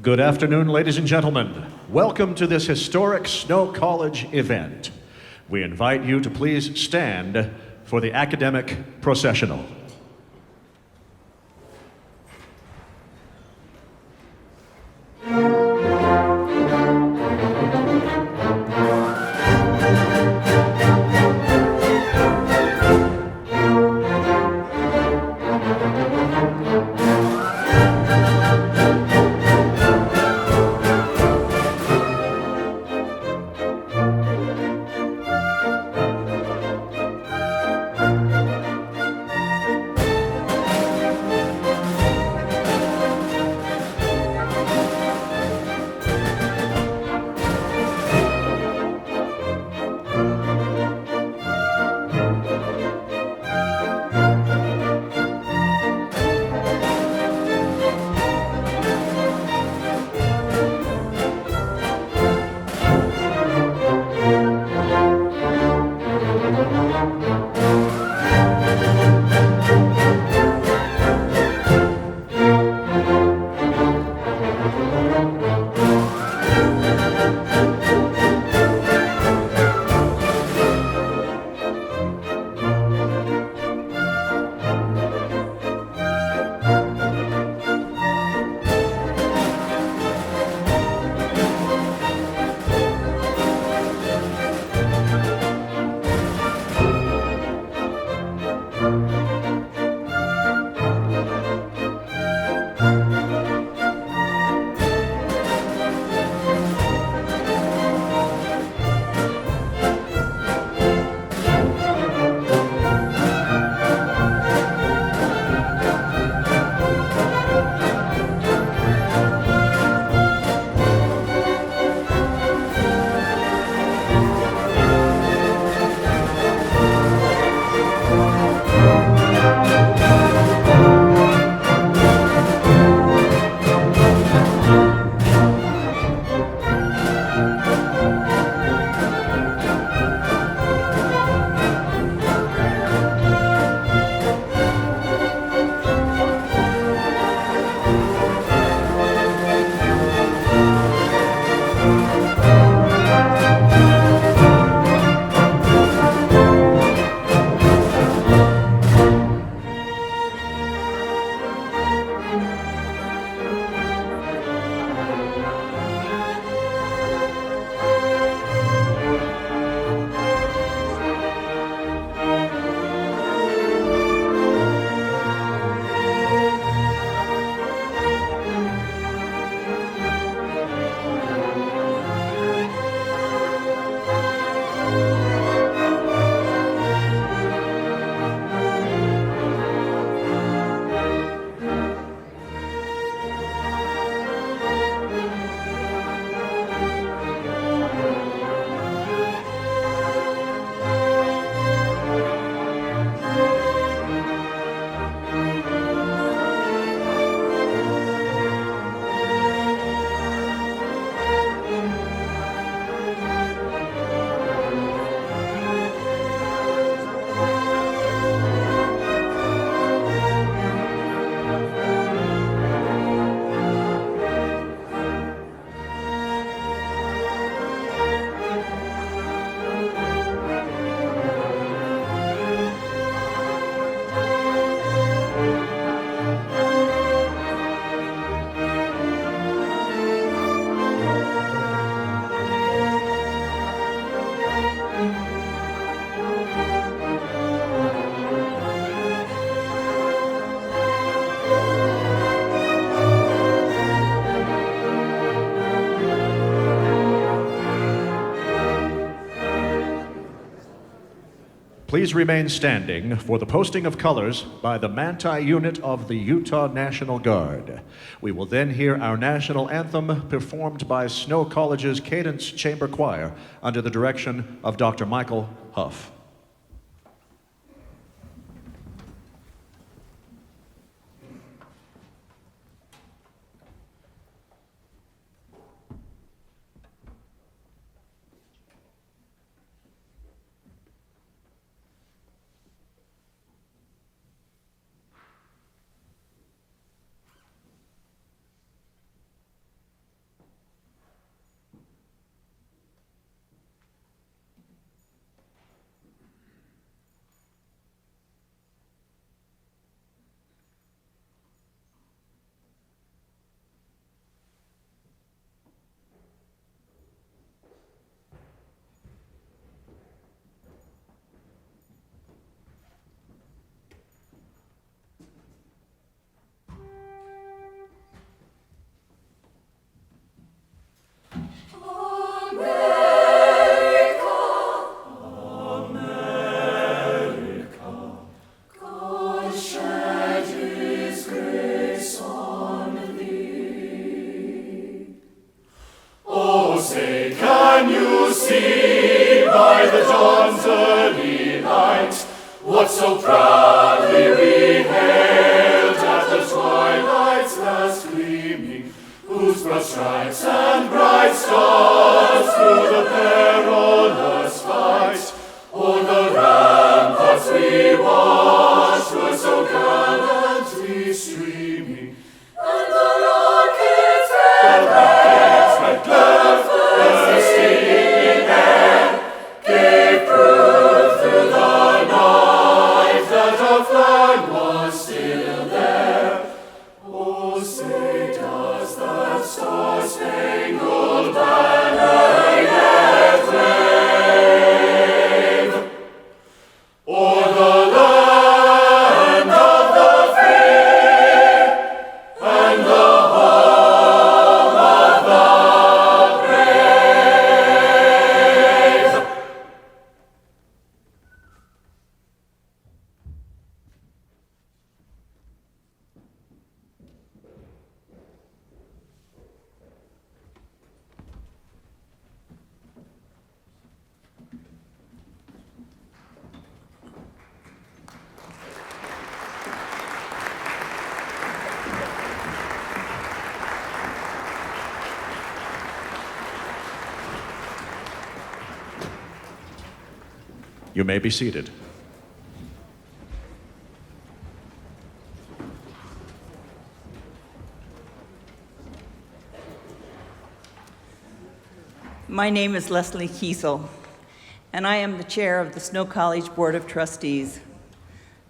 Good afternoon, ladies and gentlemen. Welcome to this historic Snow College event. We invite you to please stand for the academic processional. Please remain standing for the posting of colors by the Manti Unit of the Utah National Guard. We will then hear our national anthem performed by Snow College's Cadence Chamber Choir under the direction of Dr. Michael Huff. say, can you see by the dawn's early light what so proudly we hailed at the twilight's last gleaming, whose broad stripes and bright stars through the perilous fight o'er the ramparts we watched were so gallantly streaming, and the rockets red glare bursting in air gave proof through the night that our flag was still there. Oh, say does that star-spangled banner yet wave o'er the land of the free and the home of the brave? You may be seated. My name is Leslie Kiesel, and I am the chair of the Snow College Board of Trustees.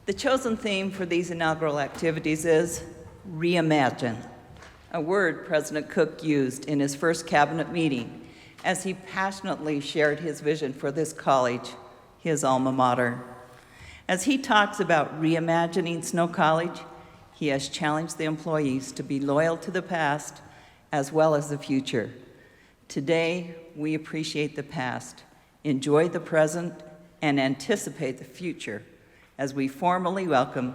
The chosen theme for these inaugural activities is ReImagine, a word President Cook used in his first cabinet meeting as he passionately shared his vision for this college, his alma mater. As he talks about reimagining Snow College, he has challenged the employees to be loyal to the past as well as the future. Today, we appreciate the past, enjoy the present, and anticipate the future as we formally welcome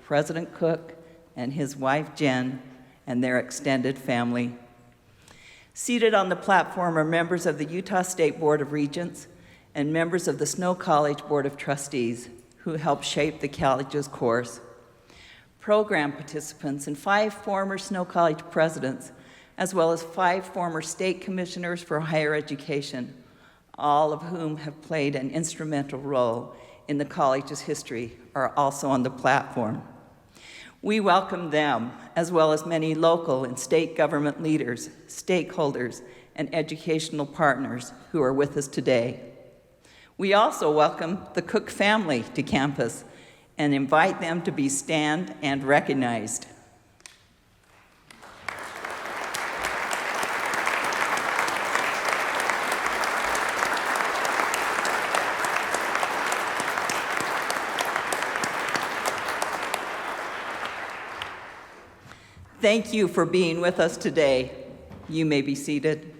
President Cook and his wife Jen and their extended family. Seated on the platform are members of the Utah State Board of Regents and members of the Snow College Board of Trustees who helped shape the college's course. Program participants and 5 former Snow College presidents, as well as 5 former state commissioners for higher education, all of whom have played an instrumental role in the college's history, are also on the platform. We welcome them, as well as many local and state government leaders, stakeholders, and educational partners who are with us today. We also welcome the Cook family to campus and invite them to be stand and recognized. Thank you for being with us today. You may be seated.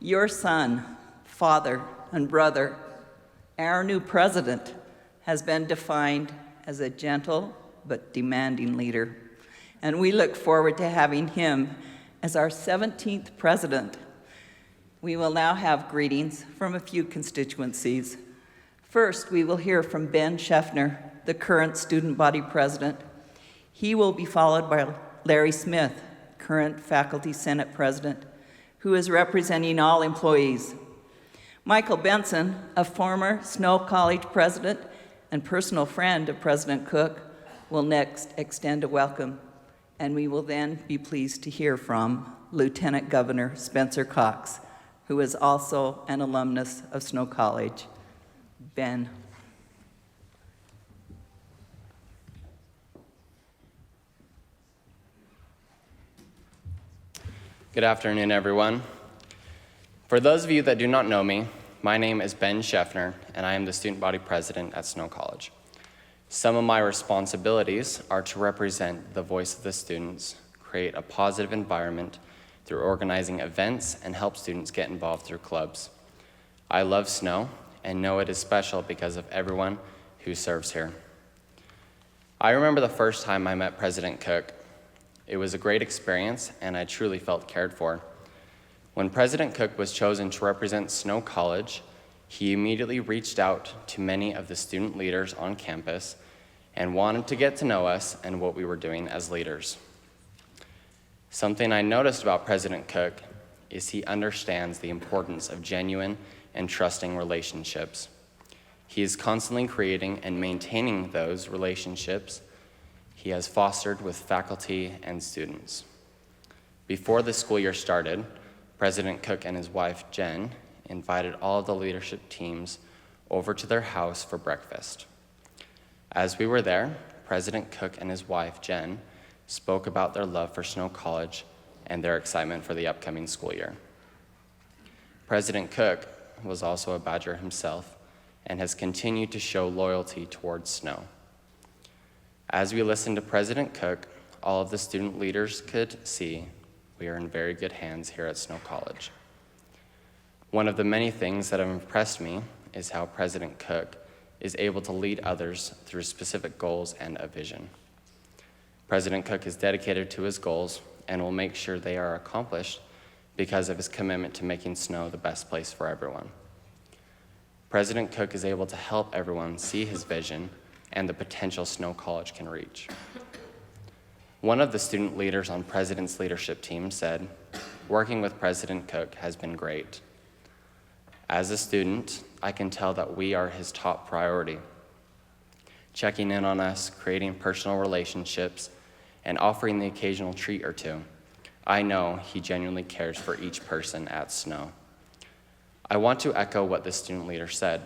Your son, father, and brother, our new president, has been defined as a gentle but demanding leader, and we look forward to having him as our 17th president. We will now have greetings from a few constituencies. First, we will hear from Ben Scheffner, the current student body president. He will be followed by Larry Smith, current faculty senate president, who is representing all employees. Michael Benson, a former Snow College president and personal friend of President Cook, will next extend a welcome, and we will then be pleased to hear from Lieutenant Governor Spencer Cox, who is also an alumnus of Snow College. Ben. Good afternoon, everyone. For those of you that do not know me, my name is Ben Scheffner, and I am the student body president at Snow College. Some of my responsibilities are to represent the voice of the students, create a positive environment through organizing events, and help students get involved through clubs. I love snow and know it is special because of everyone who serves here. I remember the first time I met President Cook. It was a great experience, and I truly felt cared for. When President Cook was chosen to represent Snow College, he immediately reached out to many of the student leaders on campus and wanted to get to know us and what we were doing as leaders. Something I noticed about President Cook is he understands the importance of genuine and trusting relationships. He is constantly creating and maintaining those relationships he has fostered with faculty and students. Before the school year started, President Cook and his wife, Jen, invited all of the leadership teams over to their house for breakfast. As we were there, President Cook and his wife, Jen, spoke about their love for Snow College and their excitement for the upcoming school year. President Cook was also a Badger himself and has continued to show loyalty towards Snow. As we listened to President Cook, all of the student leaders could see we are in very good hands here at Snow College. One of the many things that have impressed me is how President Cook is able to lead others through specific goals and a vision. President Cook is dedicated to his goals and will make sure they are accomplished because of his commitment to making Snow the best place for everyone. President Cook is able to help everyone see his vision and the potential Snow College can reach. One of the student leaders on President's leadership team said, "Working with President Cook has been great. As a student, I can tell that we are his top priority. Checking in on us, creating personal relationships, and offering the occasional treat or two. I know he genuinely cares for each person at Snow." I want to echo what the student leader said.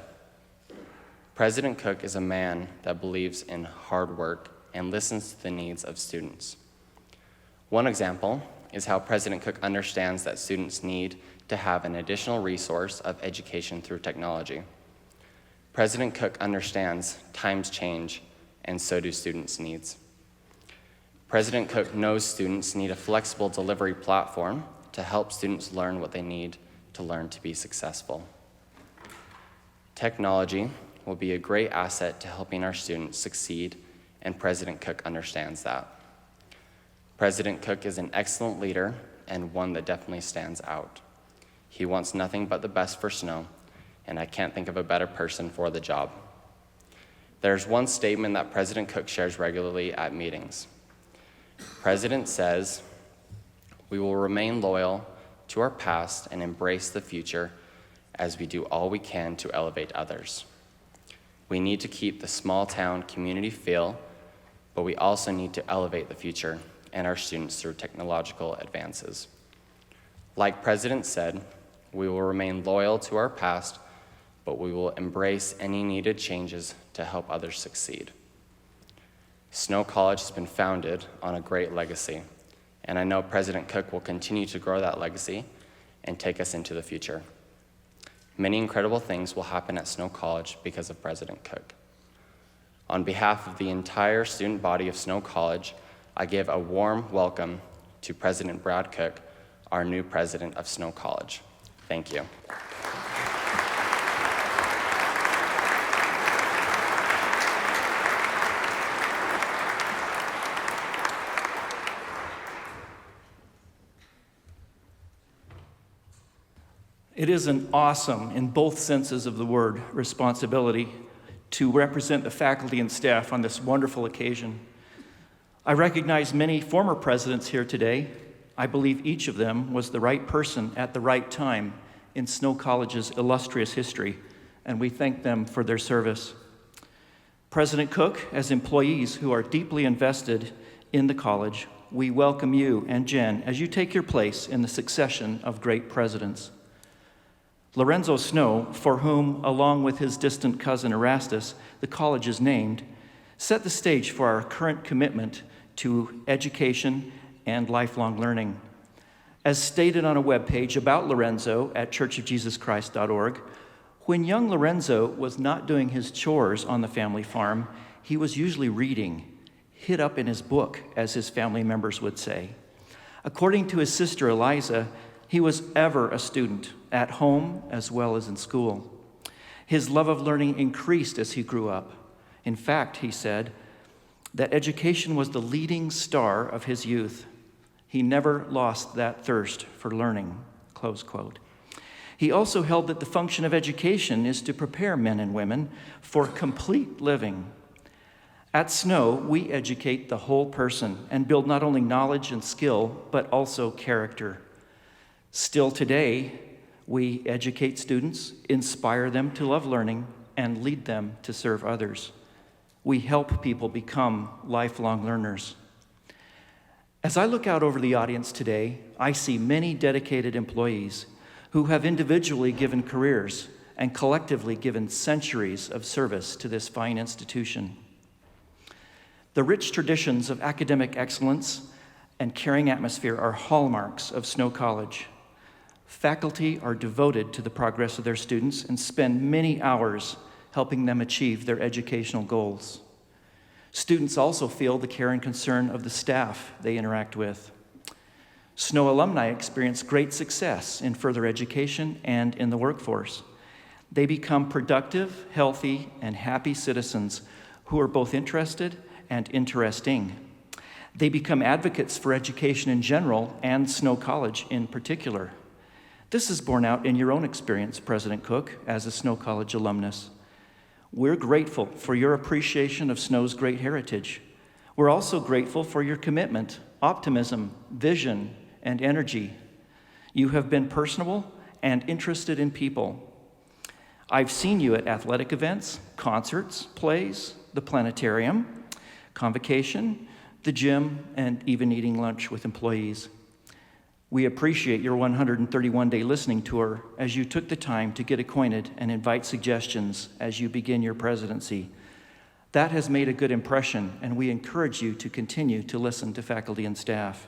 President Cook is a man that believes in hard work and listens to the needs of students. One example is how President Cook understands that students need to have an additional resource of education through technology. President Cook understands times change, and so do students' needs. President Cook knows students need a flexible delivery platform to help students learn what they need to learn to be successful. Technology will be a great asset to helping our students succeed, and President Cook understands that. President Cook is an excellent leader and one that definitely stands out. He wants nothing but the best for Snow, and I can't think of a better person for the job. There's one statement that President Cook shares regularly at meetings. President says, "We will remain loyal to our past and embrace the future as we do all we can to elevate others. We need to keep the small town community feel, but we also need to elevate the future and our students through technological advances." Like President said, we will remain loyal to our past, but we will embrace any needed changes to help others succeed. Snow College has been founded on a great legacy, and I know President Cook will continue to grow that legacy and take us into the future. Many incredible things will happen at Snow College because of President Cook. On behalf of the entire student body of Snow College, I give a warm welcome to President Brad Cook, our new president of Snow College. Thank you. It is an awesome, in both senses of the word, responsibility to represent the faculty and staff on this wonderful occasion. I recognize many former presidents here today. I believe each of them was the right person at the right time in Snow College's illustrious history, and we thank them for their service. President Cook, as employees who are deeply invested in the college, we welcome you and Jen as you take your place in the succession of great presidents. Lorenzo Snow, for whom, along with his distant cousin Erastus, the college is named, set the stage for our current commitment to education and lifelong learning. As stated on a webpage about Lorenzo at churchofjesuschrist.org, when young Lorenzo was not doing his chores on the family farm, he was usually reading, hid up in his book, as his family members would say. According to his sister Eliza, he was ever a student, at home as well as in school. His love of learning increased as he grew up. In fact, he said that education was the leading star of his youth. He never lost that thirst for learning, close quote. He also held that the function of education is to prepare men and women for complete living. At Snow, we educate the whole person and build not only knowledge and skill, but also character. Still today, we educate students, inspire them to love learning, and lead them to serve others. We help people become lifelong learners. As I look out over the audience today, I see many dedicated employees who have individually given careers and collectively given centuries of service to this fine institution. The rich traditions of academic excellence and caring atmosphere are hallmarks of Snow College. Faculty are devoted to the progress of their students and spend many hours helping them achieve their educational goals. Students also feel the care and concern of the staff they interact with. Snow alumni experience great success in further education and in the workforce. They become productive, healthy, and happy citizens who are both interested and interesting. They become advocates for education in general and Snow College in particular. This is borne out in your own experience, President Cook, as a Snow College alumnus. We're grateful for your appreciation of Snow's great heritage. We're also grateful for your commitment, optimism, vision, and energy. You have been personable and interested in people. I've seen you at athletic events, concerts, plays, the planetarium, Convocation, the gym, and even eating lunch with employees. We appreciate your 131-day listening tour as you took the time to get acquainted and invite suggestions as you begin your presidency. That has made a good impression, and we encourage you to continue to listen to faculty and staff.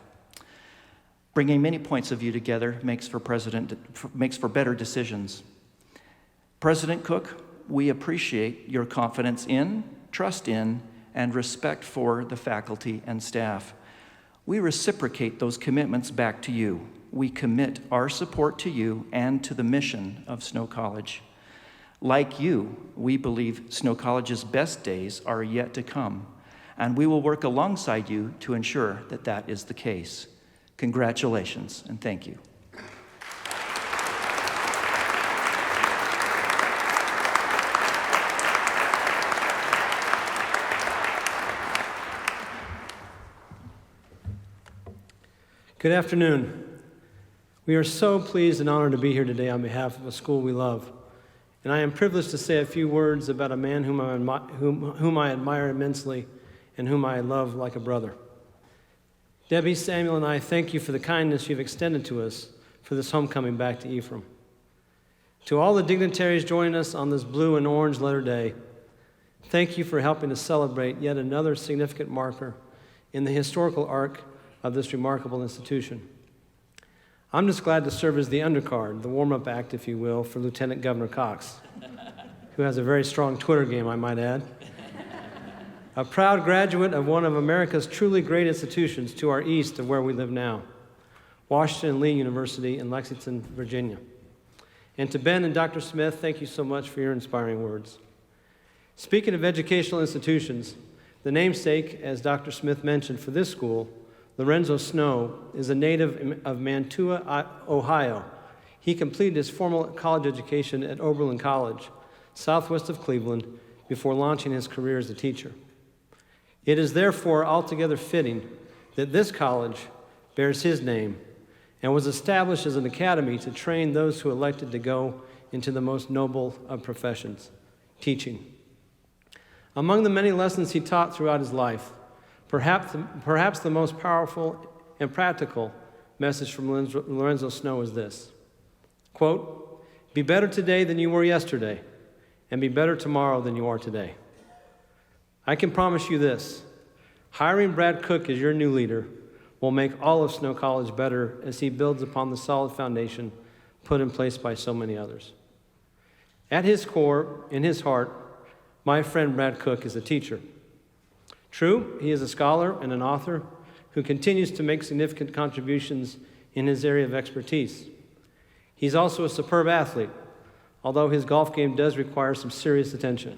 Bringing many points of view together makes for better decisions. President Cook, we appreciate your confidence in, trust in, and respect for the faculty and staff. We reciprocate those commitments back to you. We commit our support to you and to the mission of Snow College. Like you, we believe Snow College's best days are yet to come, and we will work alongside you to ensure that that is the case. Congratulations, and thank you. Good afternoon. We are so pleased and honored to be here today on behalf of a school we love. And I am privileged to say a few words about a man whom I admire immensely and whom I love like a brother. Debbie, Samuel, and I thank you for the kindness you've extended to us for this homecoming back to Ephraim. To all the dignitaries joining us on this blue and orange letter day, thank you for helping to celebrate yet another significant marker in the historical arc of this remarkable institution. I'm just glad to serve as the undercard, the warm-up act, if you will, for Lieutenant Governor Cox, who has a very strong Twitter game, I might add. A proud graduate of one of America's truly great institutions to our east of where we live now, Washington and Lee University in Lexington, Virginia. And to Ben and Dr. Smith, thank you so much for your inspiring words. Speaking of educational institutions, the namesake, as Dr. Smith mentioned, for this school, Lorenzo Snow, is a native of Mantua, Ohio. He completed his formal college education at Oberlin College, southwest of Cleveland, before launching his career as a teacher. It is therefore altogether fitting that this college bears his name and was established as an academy to train those who elected to go into the most noble of professions, teaching. Among the many lessons he taught throughout his life, perhaps the most powerful and practical message from Lorenzo Snow is this, quote, "Be better today than you were yesterday, and be better tomorrow than you are today." I can promise you this, hiring Brad Cook as your new leader will make all of Snow College better as he builds upon the solid foundation put in place by so many others. At his core, in his heart, my friend Brad Cook is a teacher. True, he is a scholar and an author who continues to make significant contributions in his area of expertise. He's also a superb athlete, although his golf game does require some serious attention.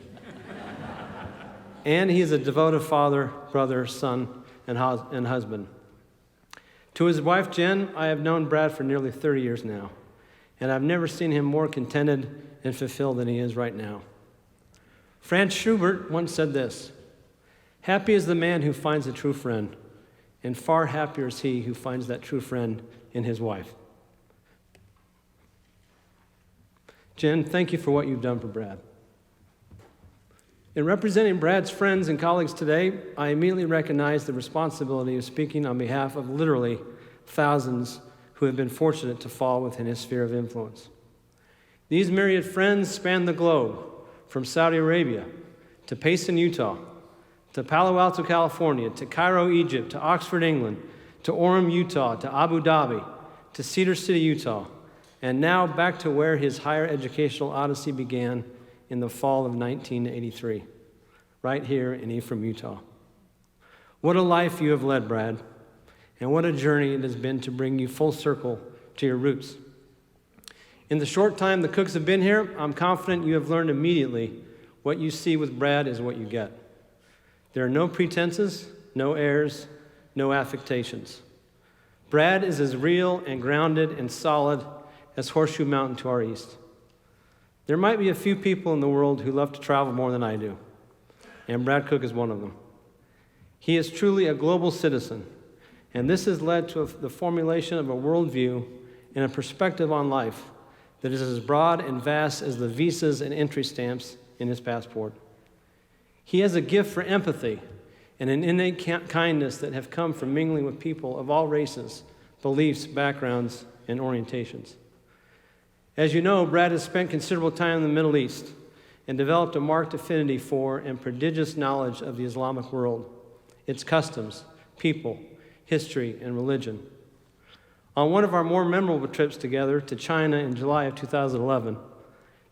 And he is a devoted father, brother, son, and husband. To his wife, Jen, I have known Brad for nearly 30 years now. and I've never seen him more contented and fulfilled than he is right now. Franz Schubert once said this: "Happy is the man who finds a true friend, and far happier is he who finds that true friend in his wife." Jen, thank you for what you've done for Brad. In representing Brad's friends and colleagues today, I immediately recognize the responsibility of speaking on behalf of literally thousands who have been fortunate to fall within his sphere of influence. These myriad friends span the globe, from Saudi Arabia to Payson, Utah, to Palo Alto, California, to Cairo, Egypt, to Oxford, England, to Orem, Utah, to Abu Dhabi, to Cedar City, Utah, and now back to where his higher educational odyssey began in the fall of 1983, right here in Ephraim, Utah. What a life you have led, Brad, and what a journey it has been to bring you full circle to your roots. In the short time the Cooks have been here, I'm confident you have learned immediately what you see with Brad is what you get. There are no pretenses, no airs, no affectations. Brad is as real and grounded and solid as Horseshoe Mountain to our east. There might be a few people in the world who love to travel more than I do, and Brad Cook is one of them. He is truly a global citizen, and this has led to the formulation of a worldview and a perspective on life that is as broad and vast as the visas and entry stamps in his passport. He has a gift for empathy and an innate kindness that have come from mingling with people of all races, beliefs, backgrounds, and orientations. As you know, Brad has spent considerable time in the Middle East and developed a marked affinity for and prodigious knowledge of the Islamic world, its customs, people, history, and religion. On one of our more memorable trips together to China in July of 2011,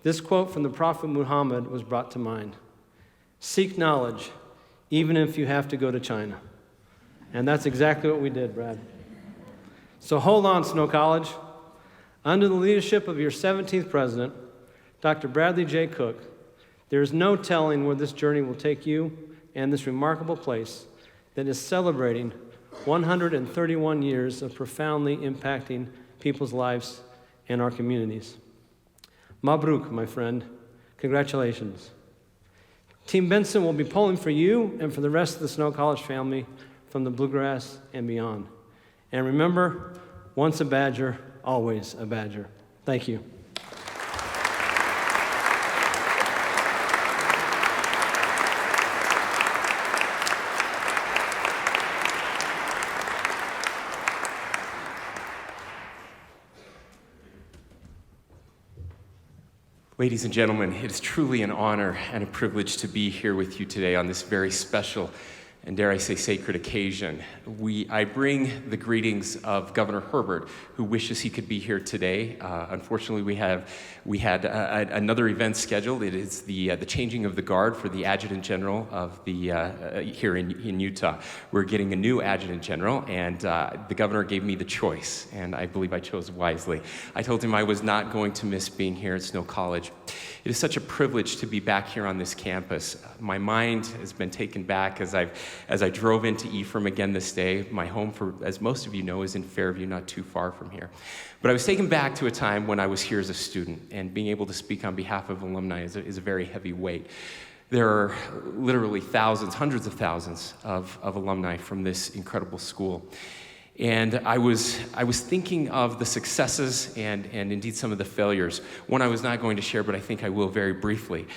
this quote from the Prophet Muhammad was brought to mind: "Seek knowledge, even if you have to go to China." And that's exactly what we did, Brad. So hold on, Snow College. Under the leadership of your 17th president, Dr. Bradley J. Cook, there is no telling where this journey will take you and this remarkable place that is celebrating 131 years of profoundly impacting people's lives and our communities. Mabruk, my friend. Congratulations. Team Benson will be pulling for you and for the rest of the Snow College family from the Bluegrass and beyond. And remember, once a Badger, always a Badger. Thank you. Ladies and gentlemen, it is truly an honor and a privilege to be here with you today on this very special and, dare I say, sacred occasion. I bring the greetings of Governor Herbert, who wishes he could be here today. Unfortunately, we had another event scheduled. It is the changing of the guard for the Adjutant General of the here in Utah. We're getting a new Adjutant General, and the governor gave me the choice, and I believe I chose wisely. I told him I was not going to miss being here at Snow College. It is such a privilege to be back here on this campus. My mind has been taken back as I drove into Ephraim again this day. My home, as most of you know, is in Fairview, not too far from here. But I was taken back to a time when I was here as a student, and being able to speak on behalf of alumni is a very heavy weight. There are literally thousands, hundreds of thousands of alumni from this incredible school. And I was thinking of the successes and indeed some of the failures. One I was not going to share, but I think I will very briefly.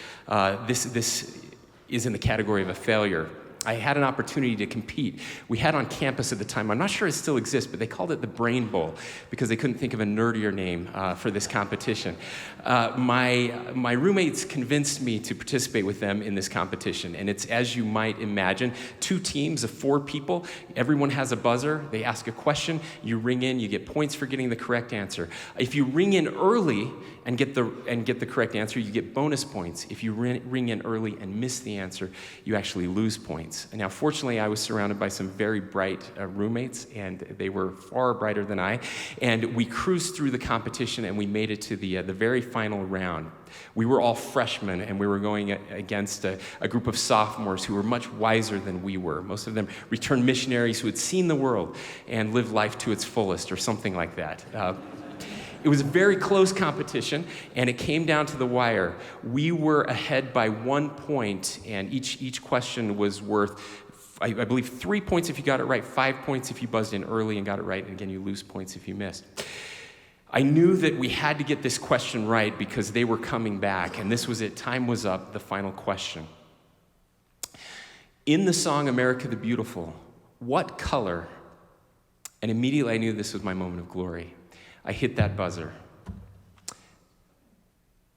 This is in the category of a failure. I had an opportunity to compete. We had on campus at the time, I'm not sure it still exists, but they called it the Brain Bowl because they couldn't think of a nerdier name for this competition. My roommates convinced me to participate with them in this competition, and it's, as you might imagine, 2 teams of 4 people. Everyone has a buzzer. They ask a question. You ring in. You get points for getting the correct answer. If you ring in early and get the correct answer, you get bonus points. If you ring in early and miss the answer, you actually lose points. Now, fortunately, I was surrounded by some very bright roommates, and they were far brighter than I. And we cruised through the competition, and we made it to the very final round. We were all freshmen, and we were going against a group of sophomores who were much wiser than we were. Most of them returned missionaries who had seen the world and lived life to its fullest, or something like that. It was a very close competition, and it came down to the wire. We were ahead by 1 point, and each question was worth, I believe, 3 points if you got it right, 5 points if you buzzed in early and got it right, and again, you lose points if you missed. I knew that we had to get this question right because they were coming back, and this was it. Time was up, the final question. In the song America the Beautiful, what color, and immediately I knew this was my moment of glory, I hit that buzzer.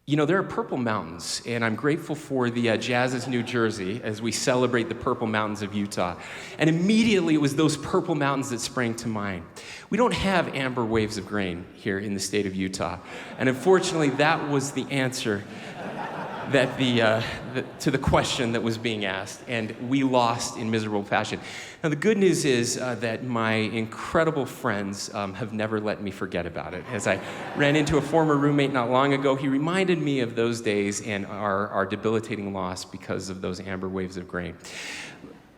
You know, there are purple mountains, and I'm grateful for the Jazz's New Jersey as we celebrate the purple mountains of Utah. And immediately it was those purple mountains that sprang to mind. We don't have amber waves of grain here in the state of Utah. And unfortunately, that was the answer that to the question that was being asked, and we lost in miserable fashion. Now, the good news is that my incredible friends have never let me forget about it. As I ran into a former roommate not long ago, he reminded me of those days and our debilitating loss because of those amber waves of grain.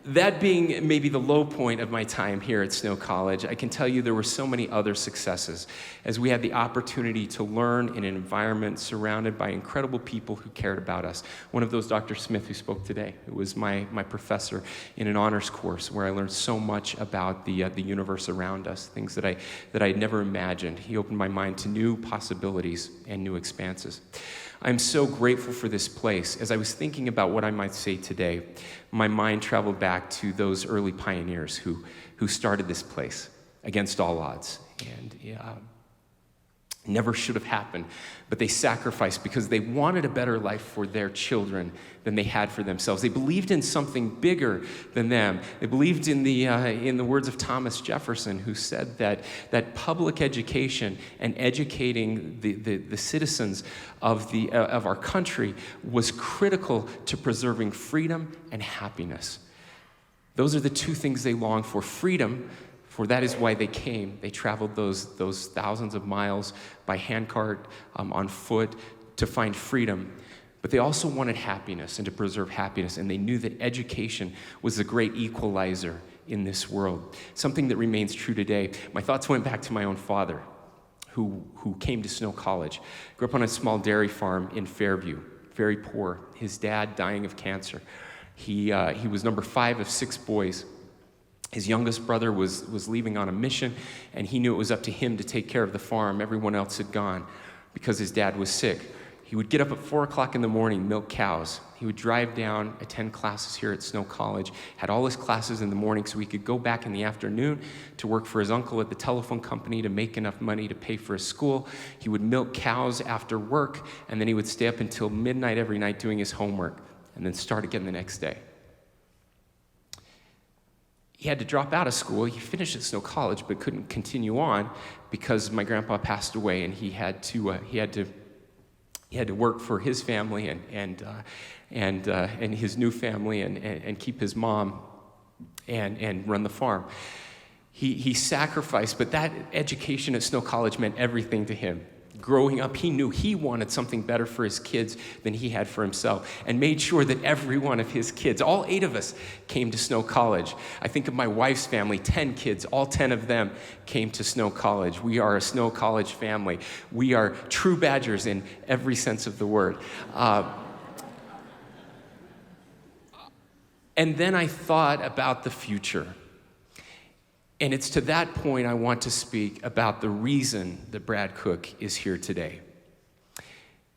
That being maybe the low point of my time here at Snow College, I can tell you there were so many other successes as we had the opportunity to learn in an environment surrounded by incredible people who cared about us. One of those, Dr. Smith, who spoke today, who was my professor in an honors course where I learned so much about the universe around us, things that I had never imagined. He opened my mind to new possibilities and new expanses. I'm so grateful for this place. As I was thinking about what I might say today, my mind traveled back to those early pioneers who started this place against all odds. And never should have happened, but they sacrificed because they wanted a better life for their children than they had for themselves. They believed in something bigger than them. They believed in the words of Thomas Jefferson, who said that public education and educating the citizens of our country was critical to preserving freedom and happiness. Those are the two things they longed for: freedom, for that is why they came. They traveled those thousands of miles by handcart, on foot, to find freedom. But they also wanted happiness and to preserve happiness, and they knew that education was the great equalizer in this world, something that remains true today. My thoughts went back to my own father, who came to Snow College. Grew up on a small dairy farm in Fairview, very poor. His dad dying of cancer. He was number 5 of 6 boys. His youngest brother was leaving on a mission, and he knew it was up to him to take care of the farm. Everyone else had gone because his dad was sick. He would get up at 4 o'clock in the morning, milk cows. He would drive down, attend classes here at Snow College, had all his classes in the morning so he could go back in the afternoon to work for his uncle at the telephone company to make enough money to pay for his school. He would milk cows after work, and then he would stay up until midnight every night doing his homework, and then start again the next day. He had to drop out of school. He finished at Snow College, but couldn't continue on because my grandpa passed away, and he had to work for his family and his new family and keep his mom and run the farm. He sacrificed, but that education at Snow College meant everything to him. Growing up, he knew he wanted something better for his kids than he had for himself, and made sure that every one of his kids, all 8 of us, came to Snow College. I think of my wife's family, 10 kids, all 10 of them came to Snow College. We are a Snow College family. We are true Badgers in every sense of the word. And then I thought about the future. And it's to that point I want to speak about the reason that Brad Cook is here today.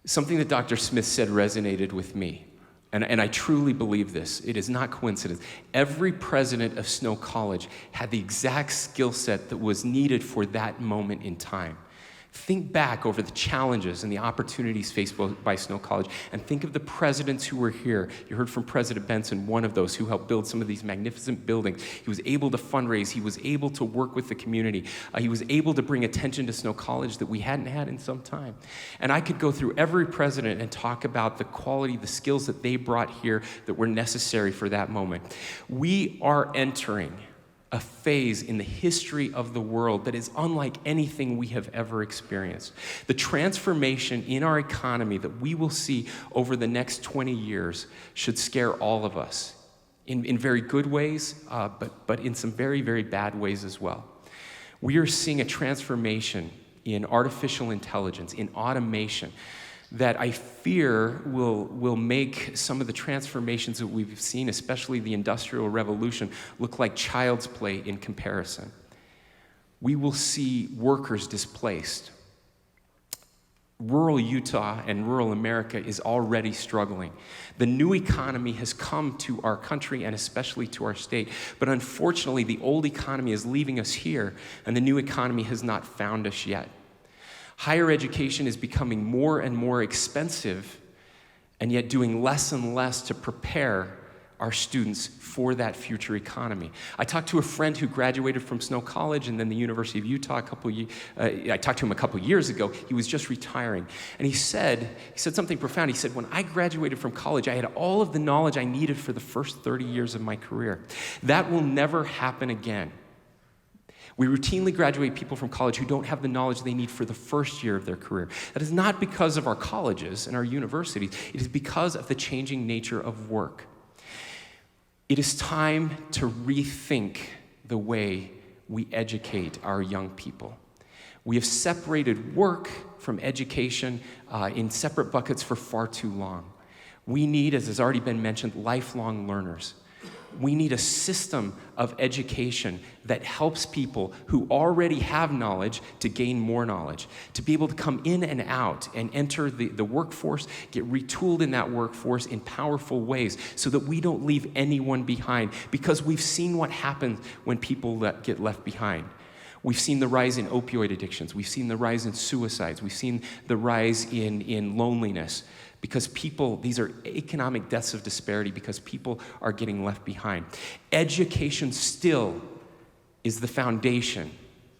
Something that Dr. Smith said resonated with me, and I truly believe this. It is not coincidence. Every president of Snow College had the exact skill set that was needed for that moment in time. Think back over the challenges and the opportunities faced by Snow College, and think of the presidents who were here. You heard from President Benson, one of those who helped build some of these magnificent buildings. He was able to fundraise. He was able to work with the community. He was able to bring attention to Snow College that we hadn't had in some time. And I could go through every president and talk about the quality, the skills that they brought here that were necessary for that moment. We are entering a phase in the history of the world that is unlike anything we have ever experienced. The transformation in our economy that we will see over the next 20 years should scare all of us in very good ways, but in some very, very bad ways as well. We are seeing a transformation in artificial intelligence, in automation, that I fear will make some of the transformations that we've seen, especially the Industrial Revolution, look like child's play in comparison. We will see workers displaced. Rural Utah and rural America is already struggling. The new economy has come to our country and especially to our state, but unfortunately the old economy is leaving us here and the new economy has not found us yet. Higher education is becoming more and more expensive and yet doing less and less to prepare our students for that future economy. I talked to a friend who graduated from Snow College and then the University of Utah I talked to him a couple years ago. He was just retiring. And he said something profound. He said, when I graduated from college, I had all of the knowledge I needed for the first 30 years of my career. That will never happen again. We routinely graduate people from college who don't have the knowledge they need for the first year of their career. That is not because of our colleges and our universities. It is because of the changing nature of work. It is time to rethink the way we educate our young people. We have separated work from education in separate buckets for far too long. We need, as has already been mentioned, lifelong learners. We need a system of education that helps people who already have knowledge to gain more knowledge, to be able to come in and out and enter the workforce, get retooled in that workforce in powerful ways so that we don't leave anyone behind, because we've seen what happens when people get left behind. We've seen the rise in opioid addictions. We've seen the rise in suicides. We've seen the rise in loneliness. Because these are economic deaths of disparity because people are getting left behind. Education still is the foundation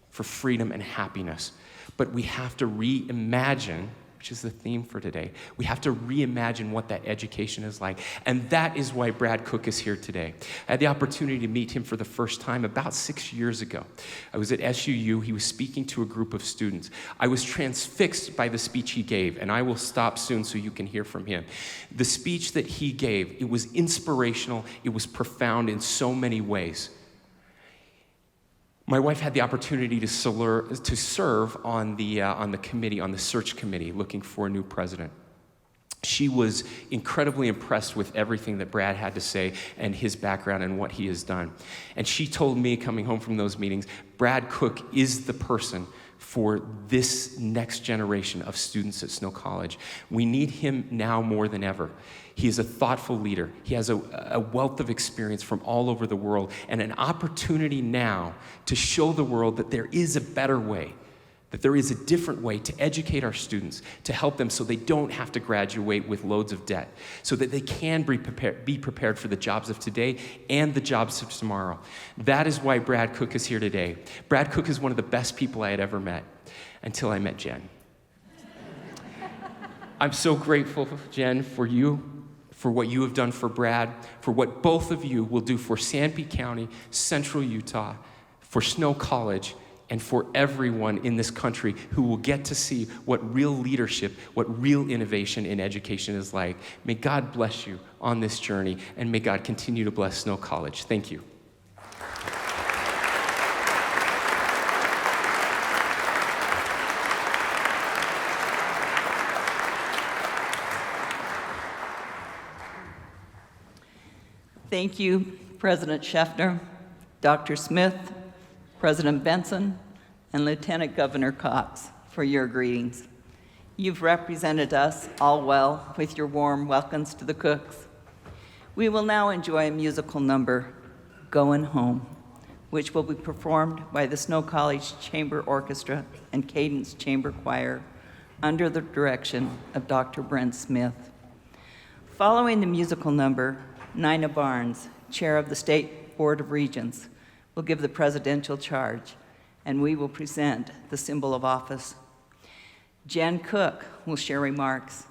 for freedom and happiness. But we have to reimagine, which is the theme for today, we have to reimagine what that education is like. And that is why Brad Cook is here today. I had the opportunity to meet him for the first time about 6 years ago. I was at SUU. He was speaking to a group of students. I was transfixed by the speech he gave, and I will stop soon so you can hear from him. The speech that he gave, it was inspirational. It was profound in so many ways. My wife had the opportunity to serve on the committee, on the search committee, looking for a new president. She was incredibly impressed with everything that Brad had to say and his background and what he has done. And she told me, coming home from those meetings, Brad Cook is the person for this next generation of students at Snow College. We need him now more than ever. He is a thoughtful leader. He has a wealth of experience from all over the world and an opportunity now to show the world that there is a better way, that there is a different way to educate our students, to help them so they don't have to graduate with loads of debt, so that they can be prepared for the jobs of today and the jobs of tomorrow. That is why Brad Cook is here today. Brad Cook is one of the best people I had ever met, until I met Jen. I'm so grateful, Jen, for you, for what you have done for Brad, for what both of you will do for Sanpete County, Central Utah, for Snow College, and for everyone in this country who will get to see what real leadership, what real innovation in education is like. May God bless you on this journey, and may God continue to bless Snow College. Thank you. Thank you, President Scheffner, Dr. Smith, President Benson, and Lieutenant Governor Cox for your greetings. You've represented us all well with your warm welcomes to the Cooks. We will now enjoy a musical number, Goin' Home, which will be performed by the Snow College Chamber Orchestra and Cadence Chamber Choir under the direction of Dr. Brent Smith. Following the musical number, Nina Barnes, Chair of the State Board of Regents, will give the presidential charge, and we will present the symbol of office. Jen Cook will share remarks,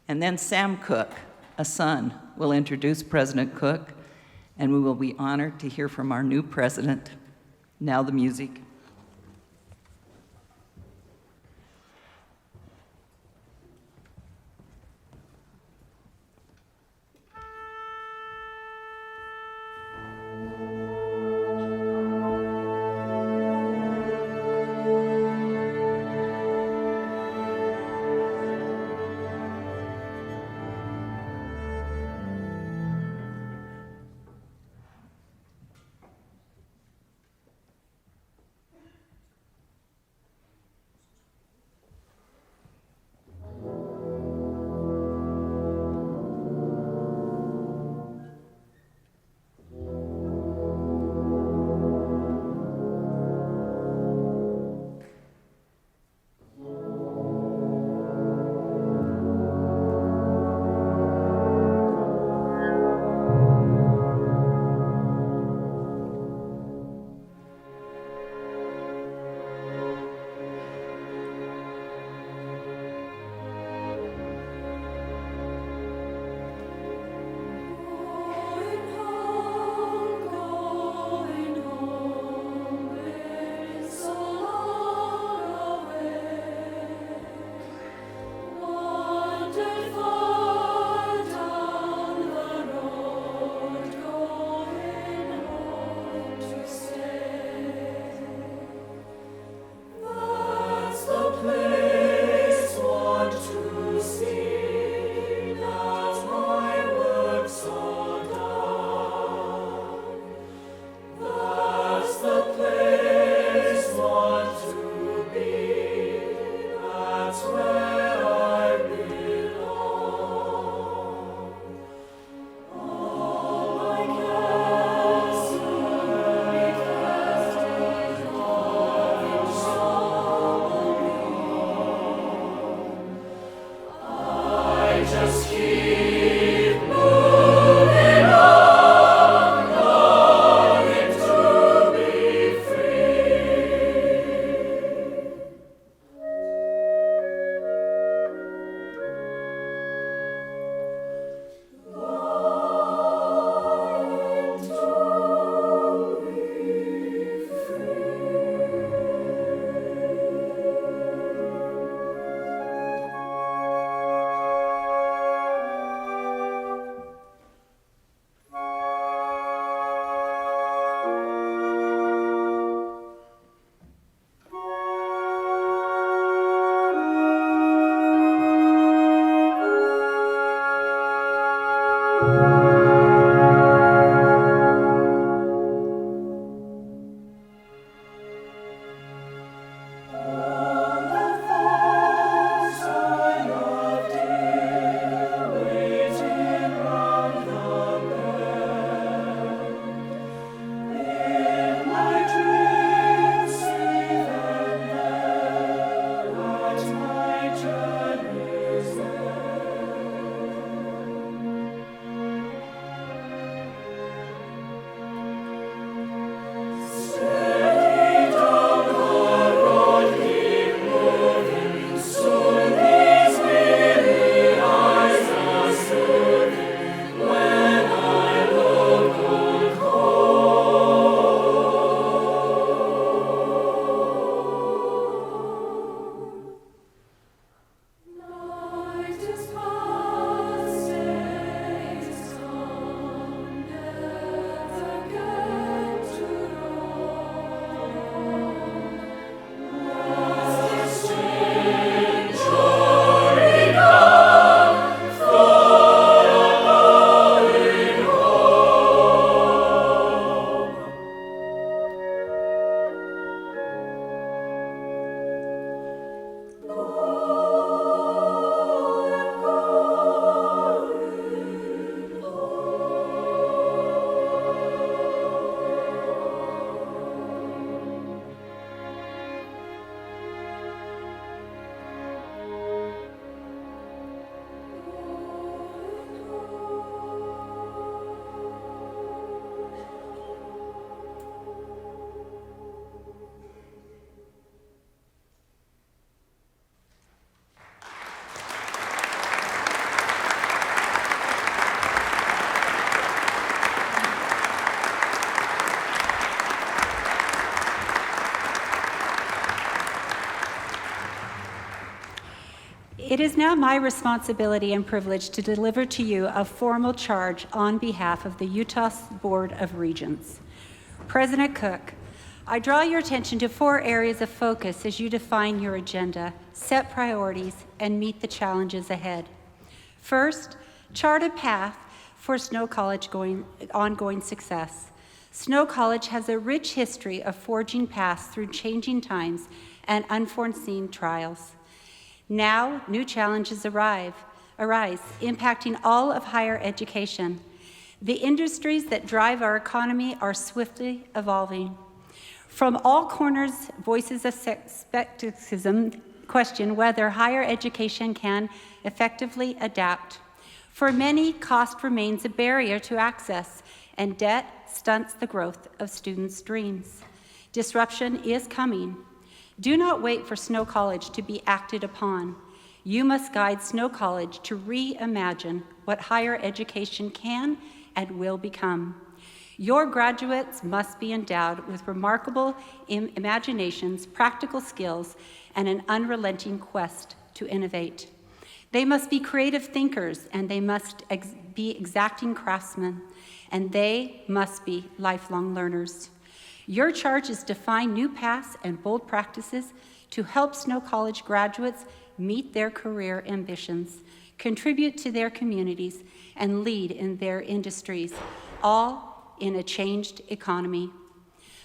and then Sam Cook, a son, will introduce President Cook, and we will be honored to hear from our new president. Now the music. It is now my responsibility and privilege to deliver to you a formal charge on behalf of the Utah Board of Regents. President Cook, I draw your attention to 4 areas of focus as you define your agenda, set priorities, and meet the challenges ahead. First, chart a path for Snow College ongoing success. Snow College has a rich history of forging paths through changing times and unforeseen trials. Now, new challenges arise, impacting all of higher education. The industries that drive our economy are swiftly evolving. From all corners, voices of skepticism question whether higher education can effectively adapt. For many, cost remains a barrier to access, and debt stunts the growth of students' dreams. Disruption is coming. Do not wait for Snow College to be acted upon. You must guide Snow College to reimagine what higher education can and will become. Your graduates must be endowed with remarkable imaginations, practical skills, and an unrelenting quest to innovate. They must be creative thinkers, and they must be exacting craftsmen, and they must be lifelong learners. Your charge is to find new paths and bold practices to help Snow College graduates meet their career ambitions, contribute to their communities, and lead in their industries, all in a changed economy.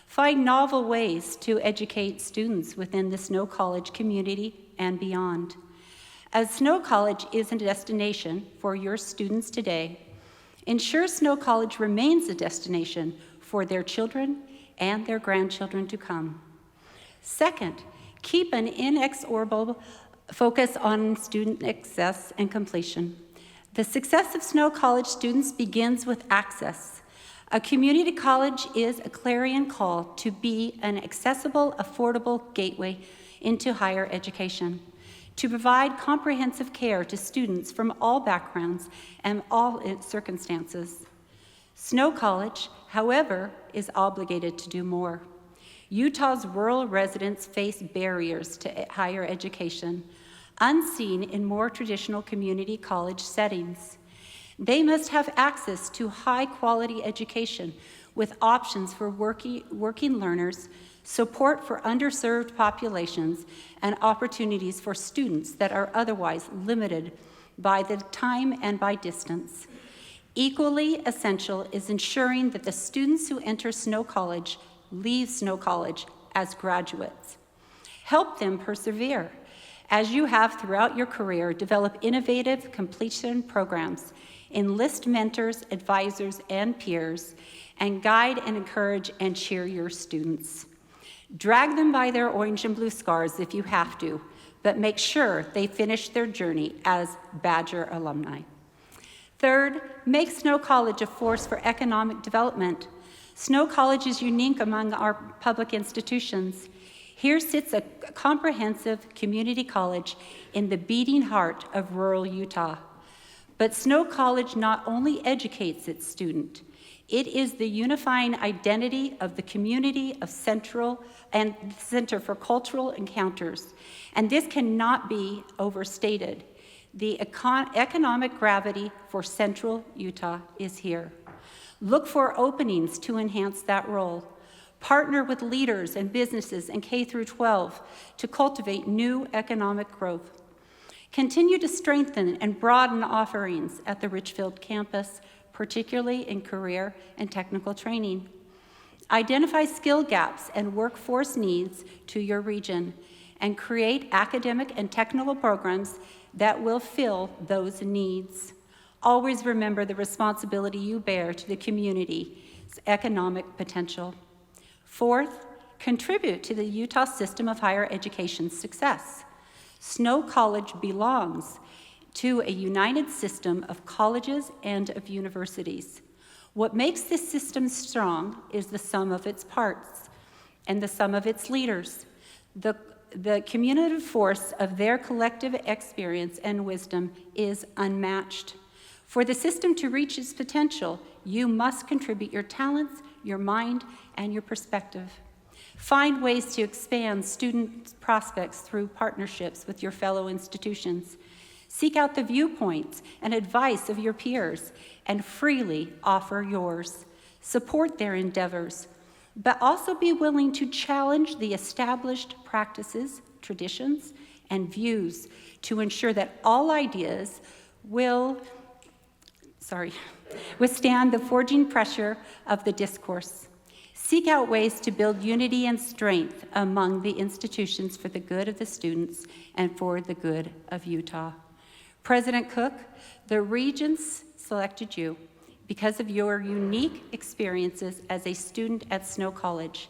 Find novel ways to educate students within the Snow College community and beyond. As Snow College is a destination for your students today, ensure Snow College remains a destination for their children and their grandchildren to come. Second, keep an inexorable focus on student success and completion. The success of Snow College students begins with access. A community college is a clarion call to be an accessible, affordable gateway into higher education, to provide comprehensive care to students from all backgrounds and all circumstances. Snow College, however, is obligated to do more. Utah's rural residents face barriers to higher education, unseen in more traditional community college settings. They must have access to high-quality education with options for working learners, support for underserved populations, and opportunities for students that are otherwise limited by the time and by distance. Equally essential is ensuring that the students who enter Snow College leave Snow College as graduates. Help them persevere. As you have throughout your career, develop innovative completion programs, enlist mentors, advisors, and peers, and guide and encourage and cheer your students. Drag them by their orange and blue scars if you have to, but make sure they finish their journey as Badger alumni. Third, make Snow College a force for economic development. Snow College is unique among our public institutions. Here sits a comprehensive community college in the beating heart of rural Utah. But Snow College not only educates its student, it is the unifying identity of the community of Center for Cultural Encounters, and this cannot be overstated. The economic gravity for Central Utah is here. Look for openings to enhance that role. Partner with leaders and businesses in K-12 to cultivate new economic growth. Continue to strengthen and broaden offerings at the Richfield campus, particularly in career and technical training. Identify skill gaps and workforce needs to your region, and create academic and technical programs that will fill those needs. Always remember the responsibility you bear to the community's economic potential. Fourth, contribute to the Utah system of higher education success. Snow College belongs to a united system of colleges and of universities. What makes this system strong is the sum of its parts and the sum of its leaders. The cumulative force of their collective experience and wisdom is unmatched. For the system to reach its potential, you must contribute your talents, your mind, and your perspective. Find ways to expand student prospects through partnerships with your fellow institutions. Seek out the viewpoints and advice of your peers and freely offer yours. Support their endeavors, but also be willing to challenge the established practices, traditions, and views to ensure that all ideas will withstand the forging pressure of the discourse. Seek out ways to build unity and strength among the institutions for the good of the students and for the good of Utah. President Cook, the Regents selected you because of your unique experiences as a student at Snow College,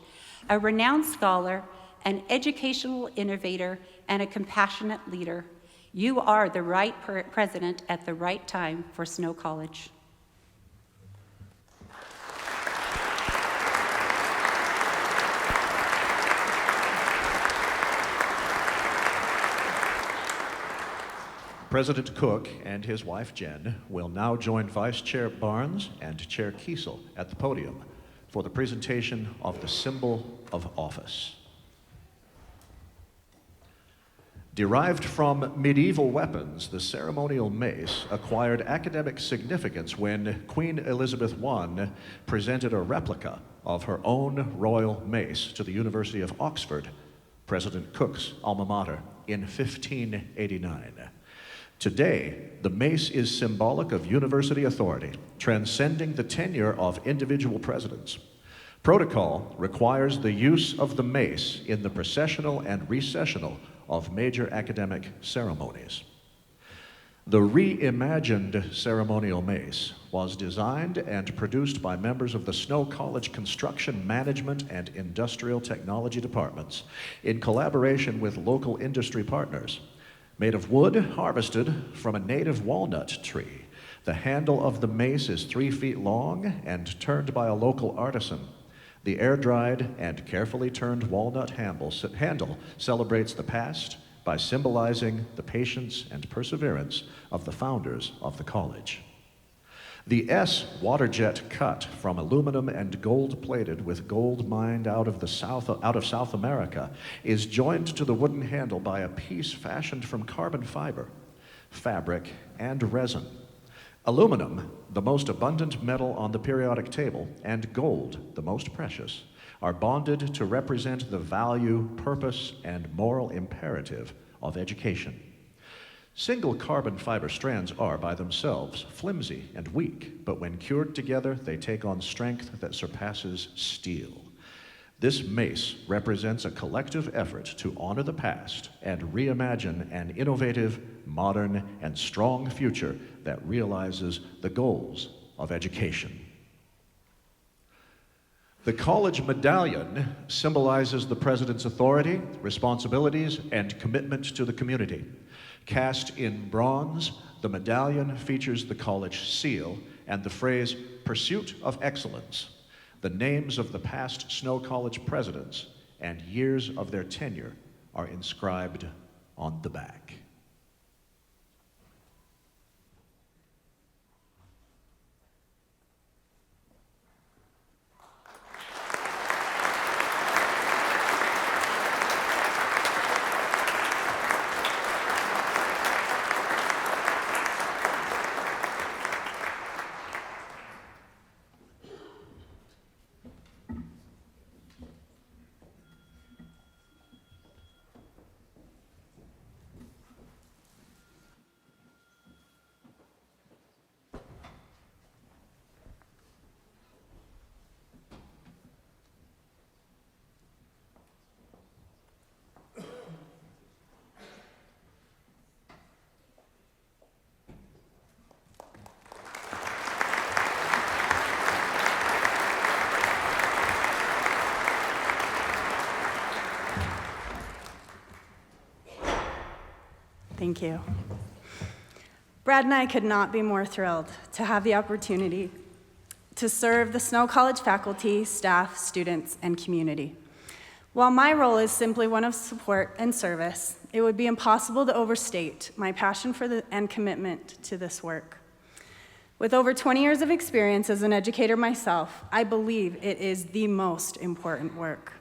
a renowned scholar, an educational innovator, and a compassionate leader. You are the right president at the right time for Snow College. President Cook and his wife Jen will now join Vice Chair Barnes and Chair Kiesel at the podium for the presentation of the symbol of office. Derived from medieval weapons, the ceremonial mace acquired academic significance when Queen Elizabeth I presented a replica of her own royal mace to the University of Oxford, President Cook's alma mater, in 1589. Today, the mace is symbolic of university authority, transcending the tenure of individual presidents. Protocol requires the use of the mace in the processional and recessional of major academic ceremonies. The reimagined ceremonial mace was designed and produced by members of the Snow College Construction Management and Industrial Technology departments in collaboration with local industry partners. Made of wood harvested from a native walnut tree, the handle of the mace is 3 feet long and turned by a local artisan. The air-dried and carefully turned walnut handle celebrates the past by symbolizing the patience and perseverance of the founders of the college. The S water jet cut from aluminum and gold plated with gold mined out of South America is joined to the wooden handle by a piece fashioned from carbon fiber, fabric, and resin. Aluminum, the most abundant metal on the periodic table, and gold, the most precious, are bonded to represent the value, purpose, and moral imperative of education. Single carbon fiber strands are, by themselves, flimsy and weak, but when cured together, they take on strength that surpasses steel. This mace represents a collective effort to honor the past and reimagine an innovative, modern, and strong future that realizes the goals of education. The college medallion symbolizes the president's authority, responsibilities, and commitment to the community. Cast in bronze, the medallion features the college seal and the phrase, "Pursuit of Excellence," the names of the past Snow College presidents and years of their tenure are inscribed on the back. Thank you. Brad and I could not be more thrilled to have the opportunity to serve the Snow College faculty, staff, students, and community. While my role is simply one of support and service, it would be impossible to overstate my passion for and commitment to this work. With over 20 years of experience as an educator myself, I believe it is the most important work.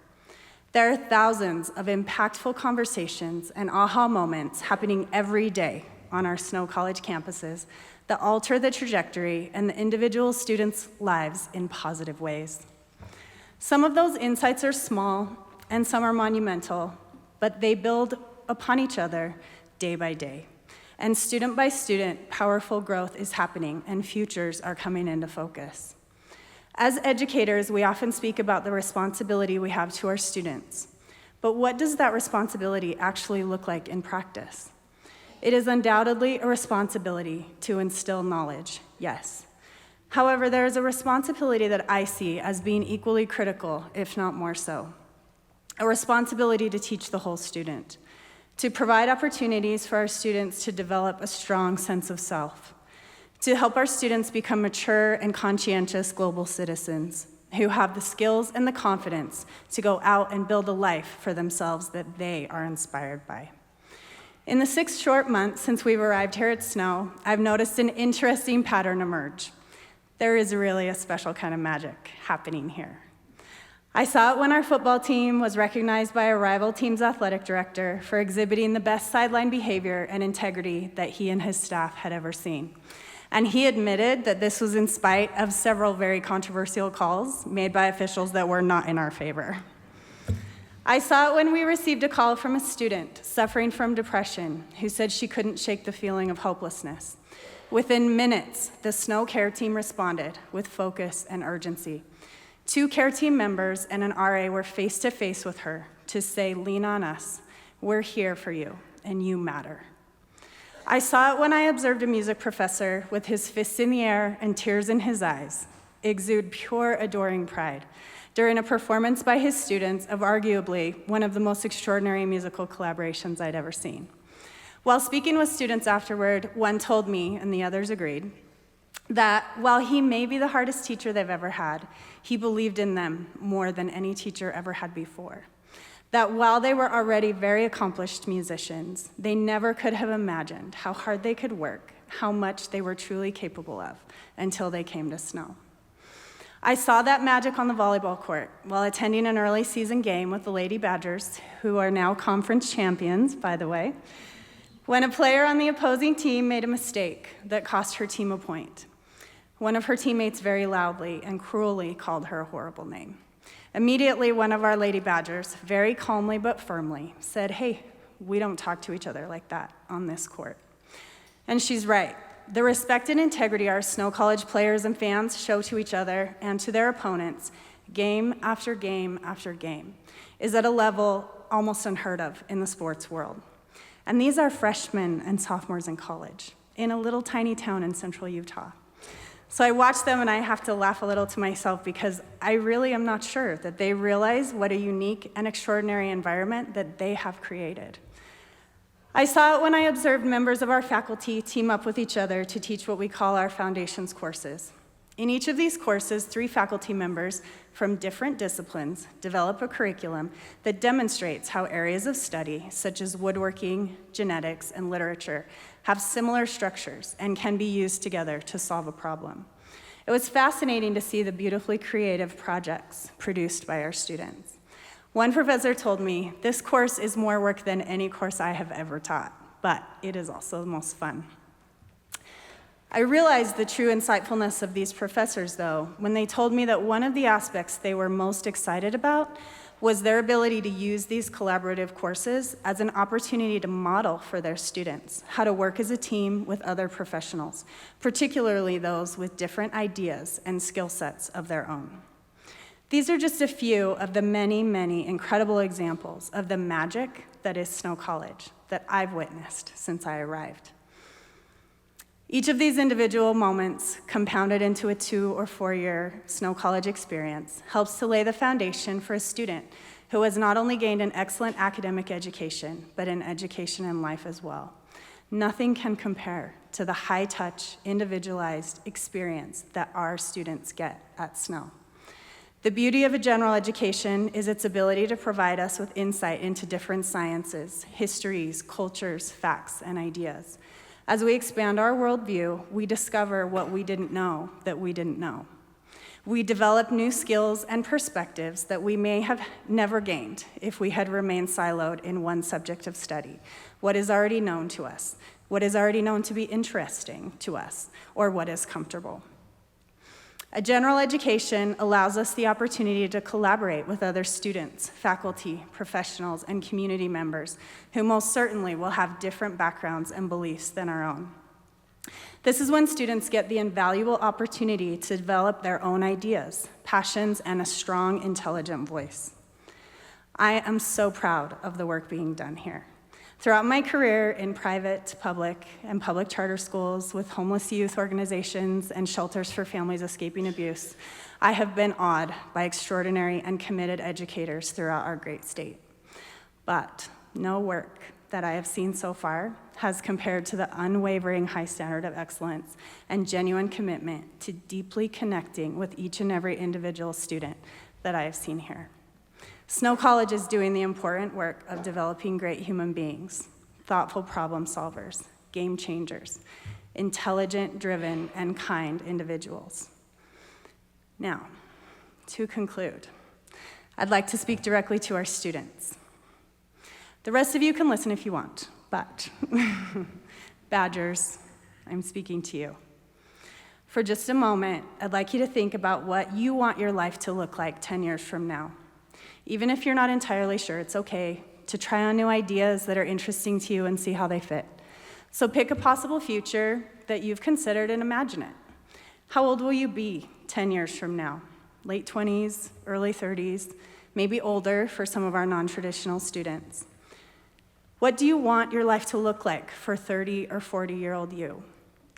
There are thousands of impactful conversations and aha moments happening every day on our Snow College campuses that alter the trajectory and the individual students' lives in positive ways. Some of those insights are small and some are monumental, but they build upon each other day by day. And student by student, powerful growth is happening and futures are coming into focus. As educators, we often speak about the responsibility we have to our students. But what does that responsibility actually look like in practice? It is undoubtedly a responsibility to instill knowledge, yes. However, there is a responsibility that I see as being equally critical, if not more so. A responsibility to teach the whole student, to provide opportunities for our students to develop a strong sense of self, to help our students become mature and conscientious global citizens who have the skills and the confidence to go out and build a life for themselves that they are inspired by. In the 6 short months since we've arrived here at Snow, I've noticed an interesting pattern emerge. There is really a special kind of magic happening here. I saw it when our football team was recognized by a rival team's athletic director for exhibiting the best sideline behavior and integrity that he and his staff had ever seen. And he admitted that this was in spite of several very controversial calls made by officials that were not in our favor. I saw it when we received a call from a student suffering from depression who said she couldn't shake the feeling of hopelessness. Within minutes, the Snow Care team responded with focus and urgency. 2 care team members and an RA were face-to-face with her to say, "Lean on us. We're here for you, and you matter." I saw it when I observed a music professor with his fists in the air and tears in his eyes exude pure, adoring pride during a performance by his students of arguably one of the most extraordinary musical collaborations I'd ever seen. While speaking with students afterward, one told me, and the others agreed, that while he may be the hardest teacher they've ever had, he believed in them more than any teacher ever had before. That while they were already very accomplished musicians, they never could have imagined how hard they could work, how much they were truly capable of, until they came to Snow. I saw that magic on the volleyball court while attending an early season game with the Lady Badgers, who are now conference champions, by the way, when a player on the opposing team made a mistake that cost her team a point. One of her teammates very loudly and cruelly called her a horrible name. Immediately, one of our Lady Badgers, very calmly but firmly, said, "Hey, we don't talk to each other like that on this court." And she's right. The respect and integrity our Snow College players and fans show to each other and to their opponents, game after game after game, is at a level almost unheard of in the sports world. And these are freshmen and sophomores in college, in a little tiny town in central Utah. So I watch them and I have to laugh a little to myself because I really am not sure that they realize what a unique and extraordinary environment that they have created. I saw it when I observed members of our faculty team up with each other to teach what we call our foundations courses. In each of these courses, 3 faculty members from different disciplines develop a curriculum that demonstrates how areas of study, such as woodworking, genetics, and literature, have similar structures and can be used together to solve a problem. It was fascinating to see the beautifully creative projects produced by our students. One professor told me, "This course is more work than any course I have ever taught, but it is also the most fun." I realized the true insightfulness of these professors, though, when they told me that one of the aspects they were most excited about was their ability to use these collaborative courses as an opportunity to model for their students how to work as a team with other professionals, particularly those with different ideas and skill sets of their own. These are just a few of the many, many incredible examples of the magic that is Snow College that I've witnessed since I arrived. Each of these individual moments, compounded into a 2 or 4-year Snow College experience, helps to lay the foundation for a student who has not only gained an excellent academic education, but an education in life as well. Nothing can compare to the high-touch, individualized experience that our students get at Snow. The beauty of a general education is its ability to provide us with insight into different sciences, histories, cultures, facts, and ideas. As we expand our worldview, we discover what we didn't know that we didn't know. We develop new skills and perspectives that we may have never gained if we had remained siloed in one subject of study, what is already known to us, what is already known to be interesting to us, or what is comfortable. A general education allows us the opportunity to collaborate with other students, faculty, professionals, and community members who most certainly will have different backgrounds and beliefs than our own. This is when students get the invaluable opportunity to develop their own ideas, passions, and a strong, intelligent voice. I am so proud of the work being done here. Throughout my career in private, public, and public charter schools with homeless youth organizations and shelters for families escaping abuse, I have been awed by extraordinary and committed educators throughout our great state. But no work that I have seen so far has compared to the unwavering high standard of excellence and genuine commitment to deeply connecting with each and every individual student that I have seen here. Snow College is doing the important work of developing great human beings, thoughtful problem solvers, game changers, intelligent, driven, and kind individuals. Now, to conclude, I'd like to speak directly to our students. The rest of you can listen if you want, but Badgers, I'm speaking to you. For just a moment, I'd like you to think about what you want your life to look like 10 years from now. Even if you're not entirely sure, it's okay to try on new ideas that are interesting to you and see how they fit. So pick a possible future that you've considered and imagine it. How old will you be 10 years from now? Late 20s, early 30s, maybe older for some of our non-traditional students. What do you want your life to look like for 30 or 40-year-old you?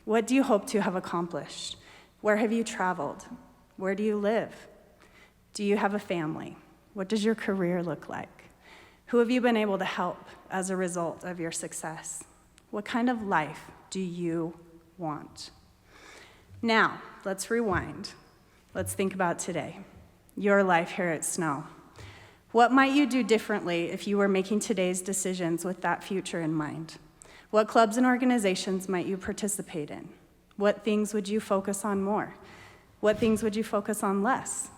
What do you hope to have accomplished? Where have you traveled? Where do you live? Do you have a family? What does your career look like? Who have you been able to help as a result of your success? What kind of life do you want? Now, let's rewind. Let's think about today, your life here at Snow. What might you do differently if you were making today's decisions with that future in mind? What clubs and organizations might you participate in? What things would you focus on more? What things would you focus on less?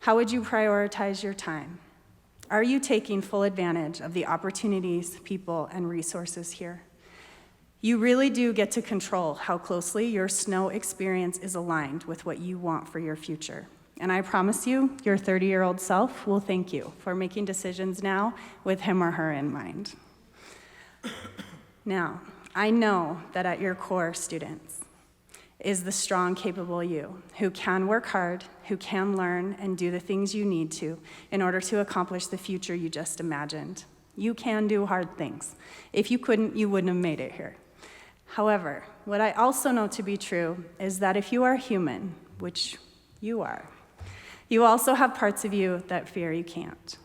How would you prioritize your time? Are you taking full advantage of the opportunities, people, and resources here? You really do get to control how closely your Snow experience is aligned with what you want for your future. And I promise you, your 30-year-old self will thank you for making decisions now with him or her in mind. Now, I know that at your core, students, is the strong, capable you who can work hard, who can learn and do the things you need to in order to accomplish the future you just imagined. You can do hard things. If you couldn't, you wouldn't have made it here. However, what I also know to be true is that if you are human, which you are, you also have parts of you that fear you can't.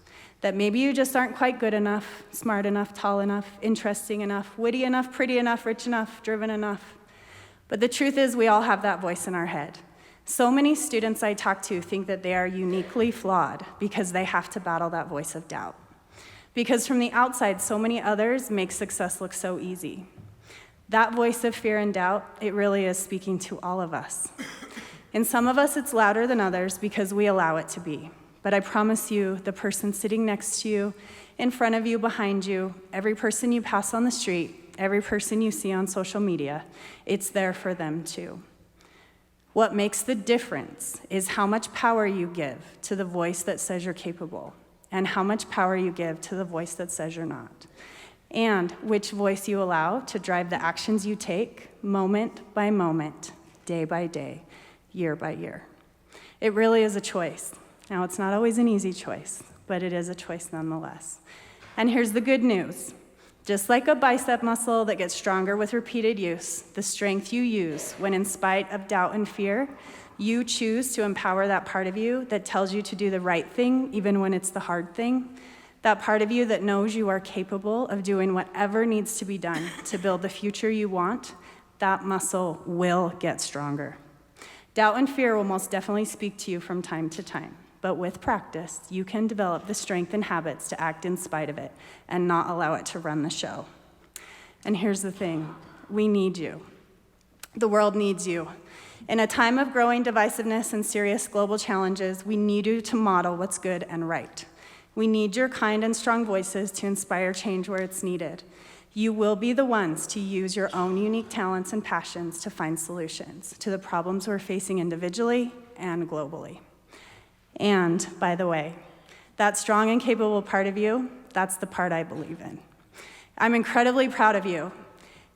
That maybe you just aren't quite good enough, smart enough, tall enough, interesting enough, witty enough, pretty enough, rich enough, driven enough. But the truth is we all have that voice in our head. So many students I talk to think that they are uniquely flawed because they have to battle that voice of doubt. Because from the outside, so many others make success look so easy. That voice of fear and doubt, it really is speaking to all of us. In some of us, it's louder than others because we allow it to be. But I promise you, the person sitting next to you, in front of you, behind you, every person you pass on the street, every person you see on social media, it's there for them too. What makes the difference is how much power you give to the voice that says you're capable, and how much power you give to the voice that says you're not, and which voice you allow to drive the actions you take moment by moment, day by day, year by year. It really is a choice. Now, it's not always an easy choice, but it is a choice nonetheless. And here's the good news. Just like a bicep muscle that gets stronger with repeated use, the strength you use when in spite of doubt and fear, you choose to empower that part of you that tells you to do the right thing even when it's the hard thing, that part of you that knows you are capable of doing whatever needs to be done to build the future you want, that muscle will get stronger. Doubt and fear will most definitely speak to you from time to time. But with practice, you can develop the strength and habits to act in spite of it and not allow it to run the show. And here's the thing, we need you. The world needs you. In a time of growing divisiveness and serious global challenges, we need you to model what's good and right. We need your kind and strong voices to inspire change where it's needed. You will be the ones to use your own unique talents and passions to find solutions to the problems we're facing individually and globally. And, by the way, that strong and capable part of you, that's the part I believe in. I'm incredibly proud of you.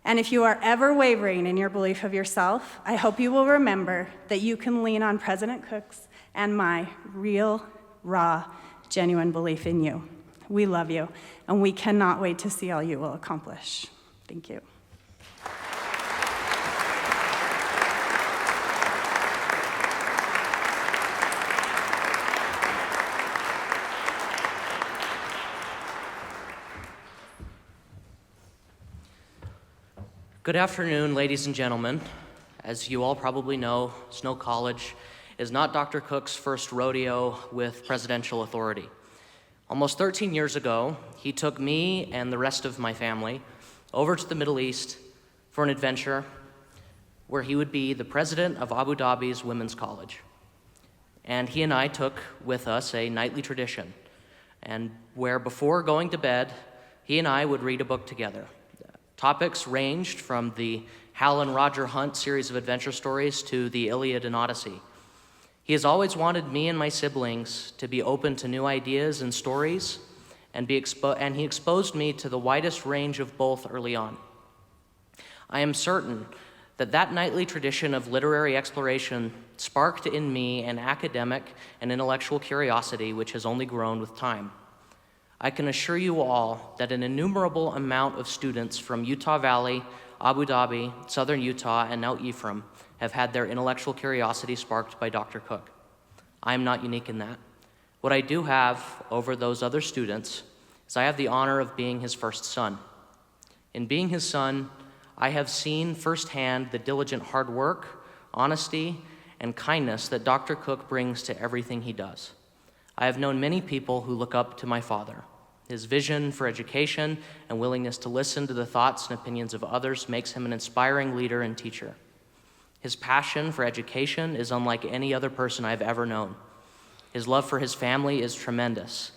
And if you are ever wavering in your belief of yourself, I hope you will remember that you can lean on President Cook's and my real, raw, genuine belief in you. We love you, and we cannot wait to see all you will accomplish. Thank you. Good afternoon, ladies and gentlemen. As you all probably know, Snow College is not Dr. Cook's first rodeo with presidential authority. Almost 13 years ago, he took me and the rest of my family over to the Middle East for an adventure where he would be the president of Abu Dhabi's Women's College. And he and I took with us a nightly tradition, and where before going to bed, he and I would read a book together. Topics ranged from the Hal and Roger Hunt series of adventure stories to the Iliad and Odyssey. He has always wanted me and my siblings to be open to new ideas and stories, and he exposed me to the widest range of both early on. I am certain that that nightly tradition of literary exploration sparked in me an academic and intellectual curiosity which has only grown with time. I can assure you all that an innumerable amount of students from Utah Valley, Abu Dhabi, Southern Utah, and now Ephraim have had their intellectual curiosity sparked by Dr. Cook. I am not unique in that. What I do have over those other students is I have the honor of being his first son. In being his son, I have seen firsthand the diligent hard work, honesty, and kindness that Dr. Cook brings to everything he does. I have known many people who look up to my father. His vision for education and willingness to listen to the thoughts and opinions of others makes him an inspiring leader and teacher. His passion for education is unlike any other person I've ever known. His love for his family is tremendous,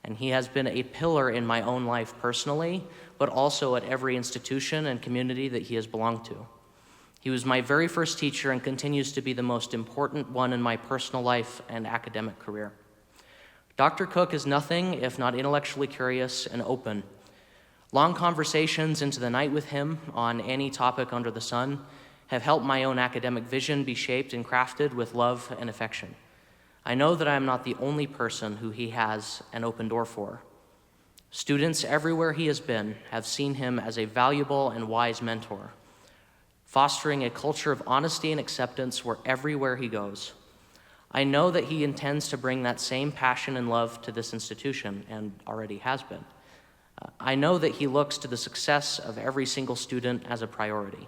and he has been a pillar in my own life personally, but also at every institution and community that he has belonged to. He was my very first teacher and continues to be the most important one in my personal life and academic career. Dr. Cook is nothing if not intellectually curious and open. Long conversations into the night with him on any topic under the sun have helped my own academic vision be shaped and crafted with love and affection. I know that I am not the only person who he has an open door for. Students everywhere he has been have seen him as a valuable and wise mentor, fostering a culture of honesty and acceptance everywhere he goes. I know that he intends to bring that same passion and love to this institution, and already has been. I know that he looks to the success of every single student as a priority.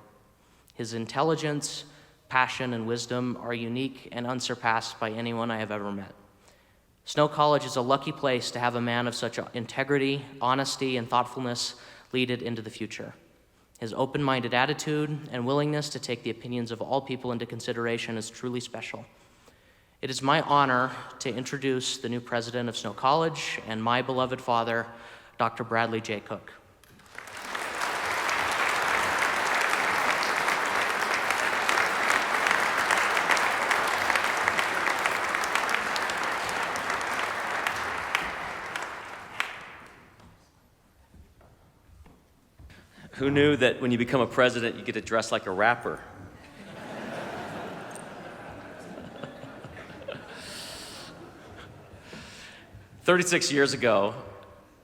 His intelligence, passion, and wisdom are unique and unsurpassed by anyone I have ever met. Snow College is a lucky place to have a man of such integrity, honesty, and thoughtfulness lead it into the future. His open-minded attitude and willingness to take the opinions of all people into consideration is truly special. It is my honor to introduce the new president of Snow College and my beloved father, Dr. Bradley J. Cook. Who knew that when you become a president, you get to dress like a rapper? 36 years ago,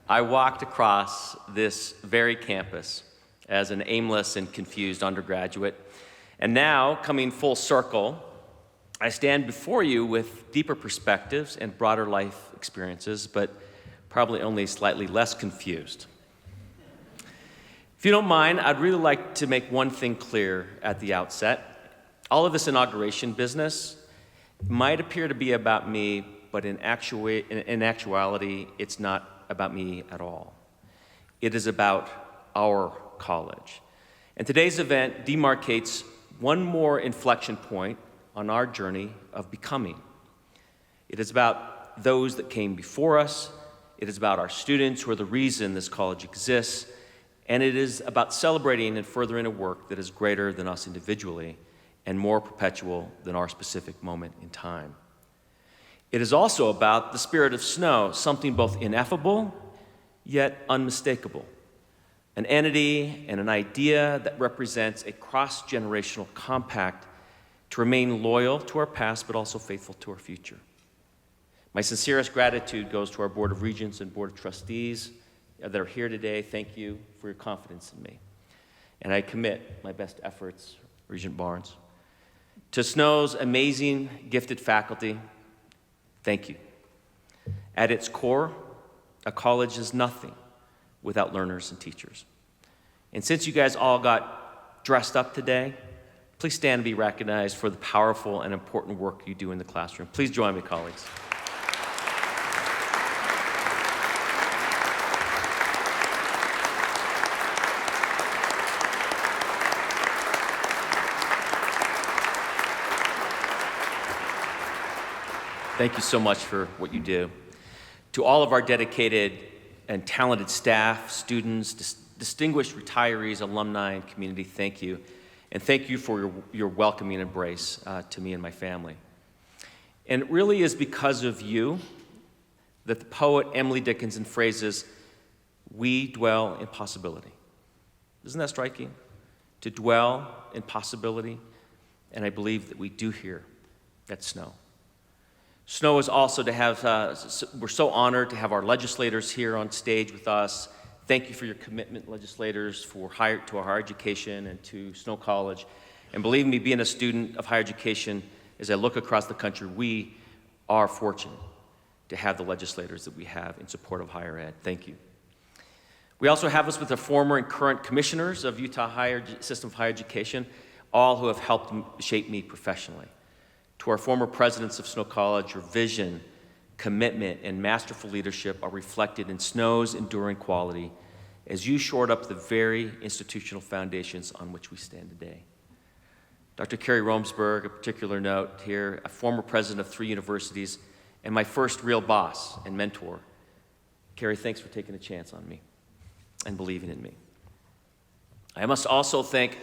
I walked across this very campus as an aimless and confused undergraduate. And now, coming full circle, I stand before you with deeper perspectives and broader life experiences, but probably only slightly less confused. If you don't mind, I'd really like to make one thing clear at the outset. All of this inauguration business might appear to be about me, but in actuality, it's not about me at all. It is about our college. And today's event demarcates one more inflection point on our journey of becoming. It is about those that came before us. It is about our students who are the reason this college exists. And it is about celebrating and furthering a work that is greater than us individually and more perpetual than our specific moment in time. It is also about the spirit of snow, something both ineffable yet unmistakable, an entity and an idea that represents a cross-generational compact to remain loyal to our past but also faithful to our future. My sincerest gratitude goes to our Board of Regents and Board of Trustees that are here today. Thank you for your confidence in me. And I commit my best efforts, Regent Barnes. To Snow's amazing, gifted faculty, thank you. At its core, a college is nothing without learners and teachers. And since you guys all got dressed up today, please stand and be recognized for the powerful and important work you do in the classroom. Please join me, colleagues. Thank you so much for what you do. To all of our dedicated and talented staff, students, distinguished retirees, alumni, and community, thank you. And thank you for your welcoming embrace to me and my family. And it really is because of you that the poet Emily Dickinson phrases, "We dwell in possibility." Isn't that striking? To dwell in possibility, and I believe that we do here at Snow. Snow is also to have, we're so honored to have our legislators here on stage with us. Thank you for your commitment, legislators, to our higher education and to Snow College. And believe me, being a student of higher education, as I look across the country, we are fortunate to have the legislators that we have in support of higher ed. Thank you. We also have us with the former and current commissioners of Utah System of Higher Education, all who have helped shape me professionally. To our former presidents of Snow College, your vision, commitment, and masterful leadership are reflected in Snow's enduring quality as you shored up the very institutional foundations on which we stand today. Dr. Carrie Romsberg, a particular note here, a former president of 3 universities, and my first real boss and mentor. Carrie, thanks for taking a chance on me and believing in me. I must also thank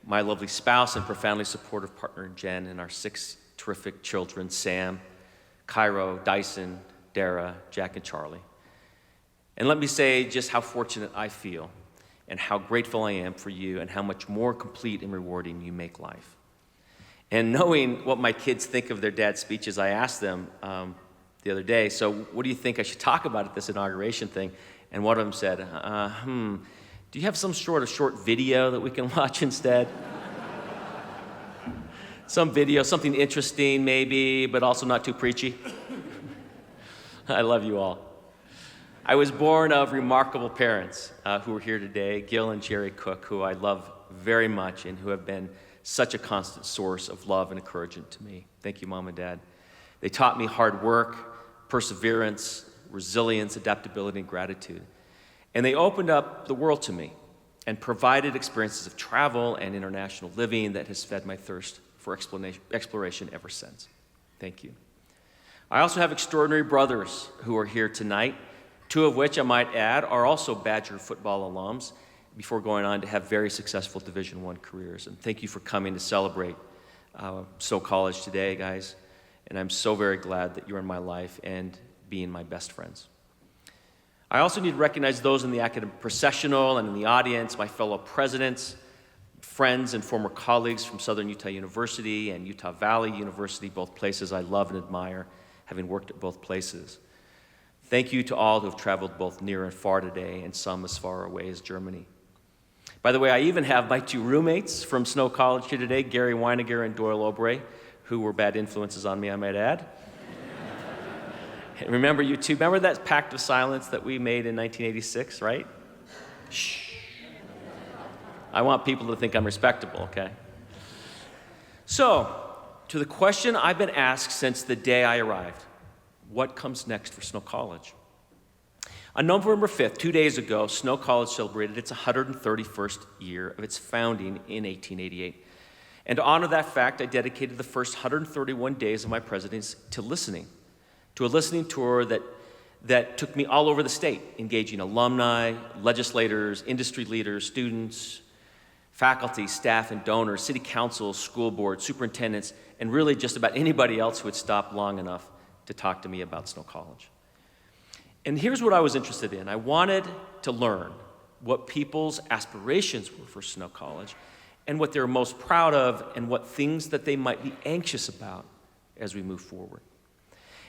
my lovely spouse and profoundly supportive partner, Jen, and our 6 terrific children, Sam, Cairo, Dyson, Dara, Jack, and Charlie. And let me say just how fortunate I feel and how grateful I am for you and how much more complete and rewarding you make life. And knowing what my kids think of their dad's speeches, I asked them the other day, so what do you think I should talk about at this inauguration thing? And one of them said, do you have some sort of short video that we can watch instead? Some video, something interesting maybe, but also not too preachy. I love you all. I was born of remarkable parents who are here today, Gil and Jerry Cook, who I love very much and who have been such a constant source of love and encouragement to me. Thank you, Mom and Dad. They taught me hard work, perseverance, resilience, adaptability, and gratitude. And they opened up the world to me and provided experiences of travel and international living that has fed my thirst for exploration ever since. Thank you. I also have extraordinary brothers who are here tonight, 2 of which I might add are also Badger football alums before going on to have very successful Division I careers. And thank you for coming to celebrate Snow College today, guys. And I'm so very glad that you're in my life and being my best friends. I also need to recognize those in the academic processional and in the audience, my fellow presidents, friends and former colleagues from Southern Utah University and Utah Valley University, both places I love and admire, having worked at both places. Thank you to all who have traveled both near and far today, and some as far away as Germany. By the way, I even have my 2 roommates from Snow College here today, Gary Weiniger and Doyle Obrey, who were bad influences on me, I might add. And remember you two, remember that pact of silence that we made in 1986, right? Shh. I want people to think I'm respectable, okay? So, to the question I've been asked since the day I arrived, what comes next for Snow College? On November 5th, 2 days ago, Snow College celebrated its 131st year of its founding in 1888. And to honor that fact, I dedicated the first 131 days of my presidency to listening, to a listening tour that that took me all over the state, engaging alumni, legislators, industry leaders, students, faculty, staff, and donors, city councils, school boards, superintendents, and really just about anybody else who had stopped long enough to talk to me about Snow College. And here's what I was interested in. I wanted to learn what people's aspirations were for Snow College and what they were most proud of and what things that they might be anxious about as we move forward.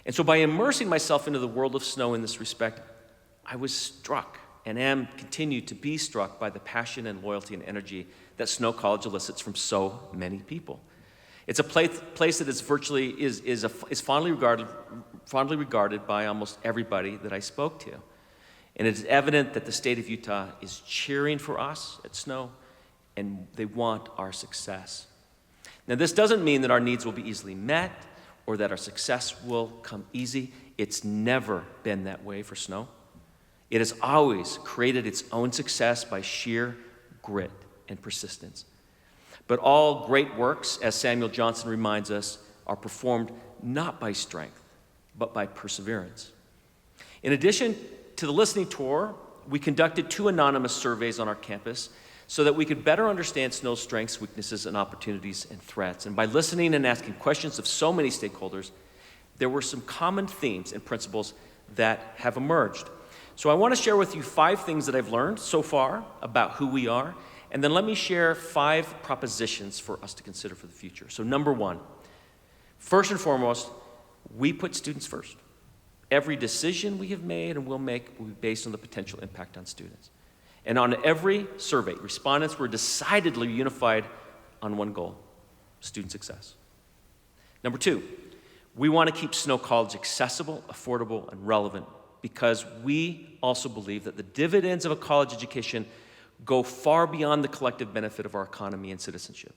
And so by immersing myself into the world of Snow in this respect, I was struck and am continued to be struck by the passion and loyalty and energy that Snow College elicits from so many people. It's a place that is virtually is fondly regarded by almost everybody that I spoke to. And it is evident that the state of Utah is cheering for us at Snow, and they want our success. Now, this doesn't mean that our needs will be easily met or that our success will come easy. It's never been that way for Snow. It has always created its own success by sheer grit and persistence. But all great works, as Samuel Johnson reminds us, are performed not by strength, but by perseverance. In addition to the listening tour, we conducted 2 anonymous surveys on our campus so that we could better understand Snow's strengths, weaknesses, and opportunities and threats. And by listening and asking questions of so many stakeholders, there were some common themes and principles that have emerged. So I want to share with you 5 things that I've learned so far about who we are, and then let me share 5 propositions for us to consider for the future. So number 1, first and foremost, we put students first. Every decision we have made and will make will be based on the potential impact on students. And on every survey, respondents were decidedly unified on one goal: student success. Number 2, we want to keep Snow College accessible, affordable, and relevant because we also believe that the dividends of a college education go far beyond the collective benefit of our economy and citizenship.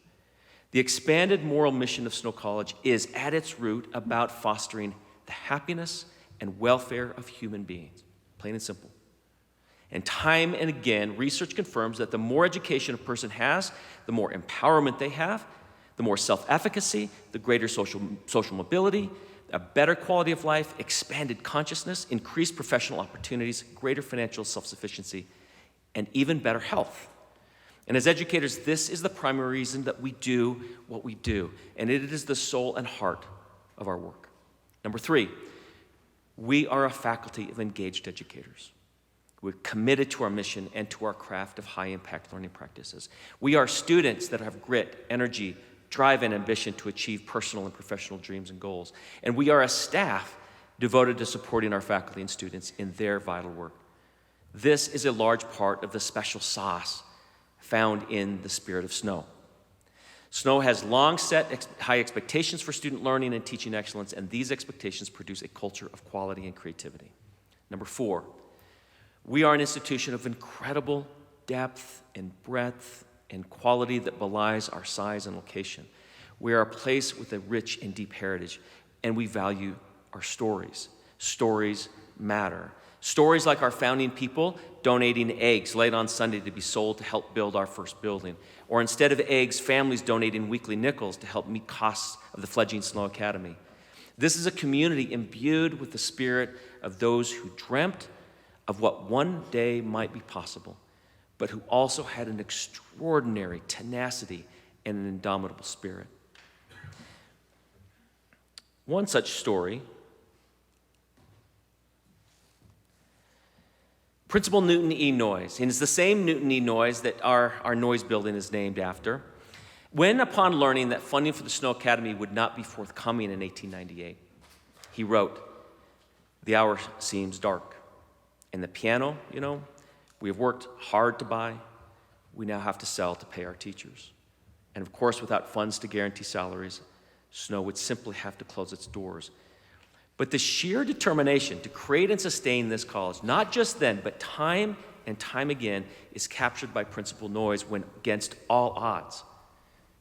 The expanded moral mission of Snow College is at its root about fostering the happiness and welfare of human beings, plain and simple. And time and again, research confirms that the more education a person has, the more empowerment they have, the more self-efficacy, the greater social mobility, a better quality of life, expanded consciousness, increased professional opportunities, greater financial self-sufficiency, and even better health. And as educators, this is the primary reason that we do what we do, and it is the soul and heart of our work. Number 3, we are a faculty of engaged educators. We're committed to our mission and to our craft of high-impact learning practices. We are students that have grit, energy, drive, and ambition to achieve personal and professional dreams and goals. And we are a staff devoted to supporting our faculty and students in their vital work. This is a large part of the special sauce found in the spirit of Snow. Snow has long set high expectations for student learning and teaching excellence, and these expectations produce a culture of quality and creativity. Number 4, we are an institution of incredible depth and breadth and quality that belies our size and location. We are a place with a rich and deep heritage, and we value our stories. Stories matter. Stories like our founding people donating eggs late on Sunday to be sold to help build our first building. Or instead of eggs, families donating weekly nickels to help meet costs of the fledgling Snow Academy. This is a community imbued with the spirit of those who dreamt of what one day might be possible, but who also had an extraordinary tenacity and an indomitable spirit. One such story, Principal Newton E. Noyes, and it's the same Newton E. Noyes that our Noyes building is named after, when upon learning that funding for the Snow Academy would not be forthcoming in 1898, he wrote, "The hour seems dark, and the piano, we have worked hard to buy, we now have to sell to pay our teachers. And of course, without funds to guarantee salaries, Snow would simply have to close its doors. But the sheer determination to create and sustain this college, not just then, but time and time again, is captured by Principal Noyes when, against all odds,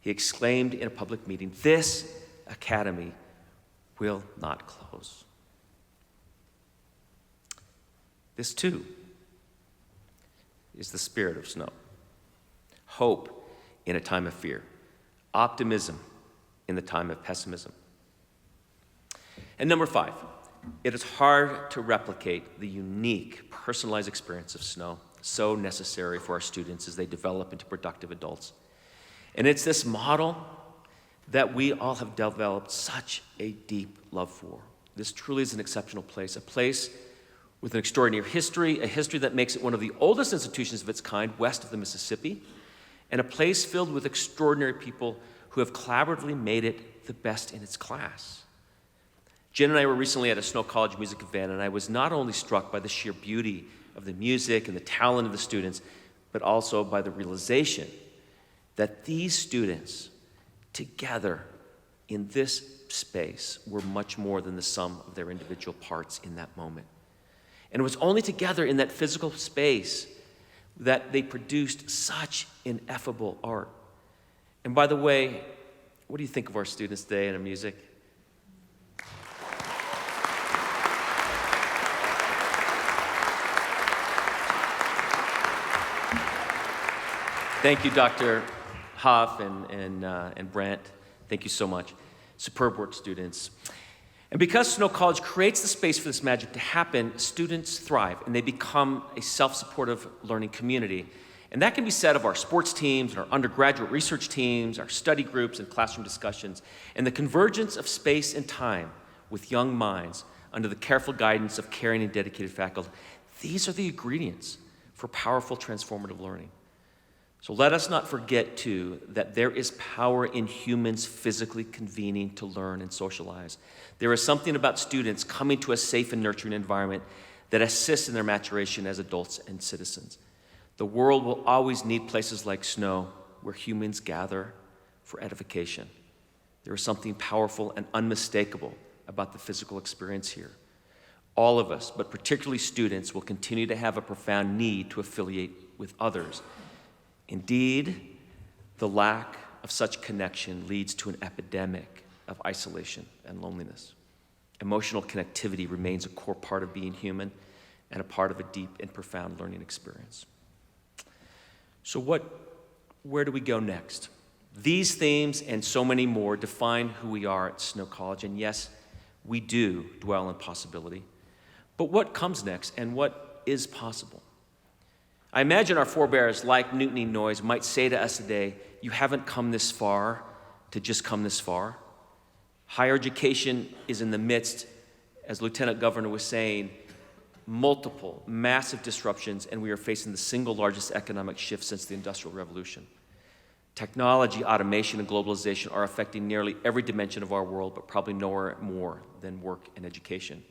he exclaimed in a public meeting, 'This academy will not close.'" This, too, is the spirit of Snow. Hope in a time of fear. Optimism in the time of pessimism. And number 5, It is hard to replicate the unique, personalized experience of snow, so necessary for our students as they develop into productive adults. And it's this model that we all have developed such a deep love for. This truly is an exceptional place, a place with an extraordinary history, a history that makes it one of the oldest institutions of its kind west of the Mississippi, and a place filled with extraordinary people who have collaboratively made it the best in its class. Jen and I were recently at a Snow College music event, and I was not only struck by the sheer beauty of the music and the talent of the students, but also by the realization that these students together in this space were much more than the sum of their individual parts in that moment. And it was only together in that physical space that they produced such ineffable art. And by the way, what do you think of our students today and our music? Thank you, Dr. Huff and Brent. Thank you so much. Superb work, students. And because Snow College creates the space for this magic to happen, students thrive and they become a self-supportive learning community. And that can be said of our sports teams, and our undergraduate research teams, our study groups, and classroom discussions. And the convergence of space and time with young minds under the careful guidance of caring and dedicated faculty, these are the ingredients for powerful transformative learning. So let us not forget, too, that there is power in humans physically convening to learn and socialize. There is something about students coming to a safe and nurturing environment that assists in their maturation as adults and citizens. The world will always need places like snow where humans gather for edification. There is something powerful and unmistakable about the physical experience here. All of us, but particularly students, will continue to have a profound need to affiliate with others. Indeed, the lack of such connection leads to an epidemic of isolation and loneliness. Emotional connectivity remains a core part of being human and a part of a deep and profound learning experience. So where do we go next? These themes and so many more define who we are at Snow College, and yes, we do dwell on possibility. But what comes next, and what is possible? I imagine our forebears, like Newton Noyes, might say to us today, you haven't come this far to just come this far. Higher education is in the midst, as Lieutenant Governor was saying, multiple massive disruptions, and we are facing the single largest economic shift since the Industrial Revolution. Technology, automation, and globalization are affecting nearly every dimension of our world, but probably nowhere more than work and education.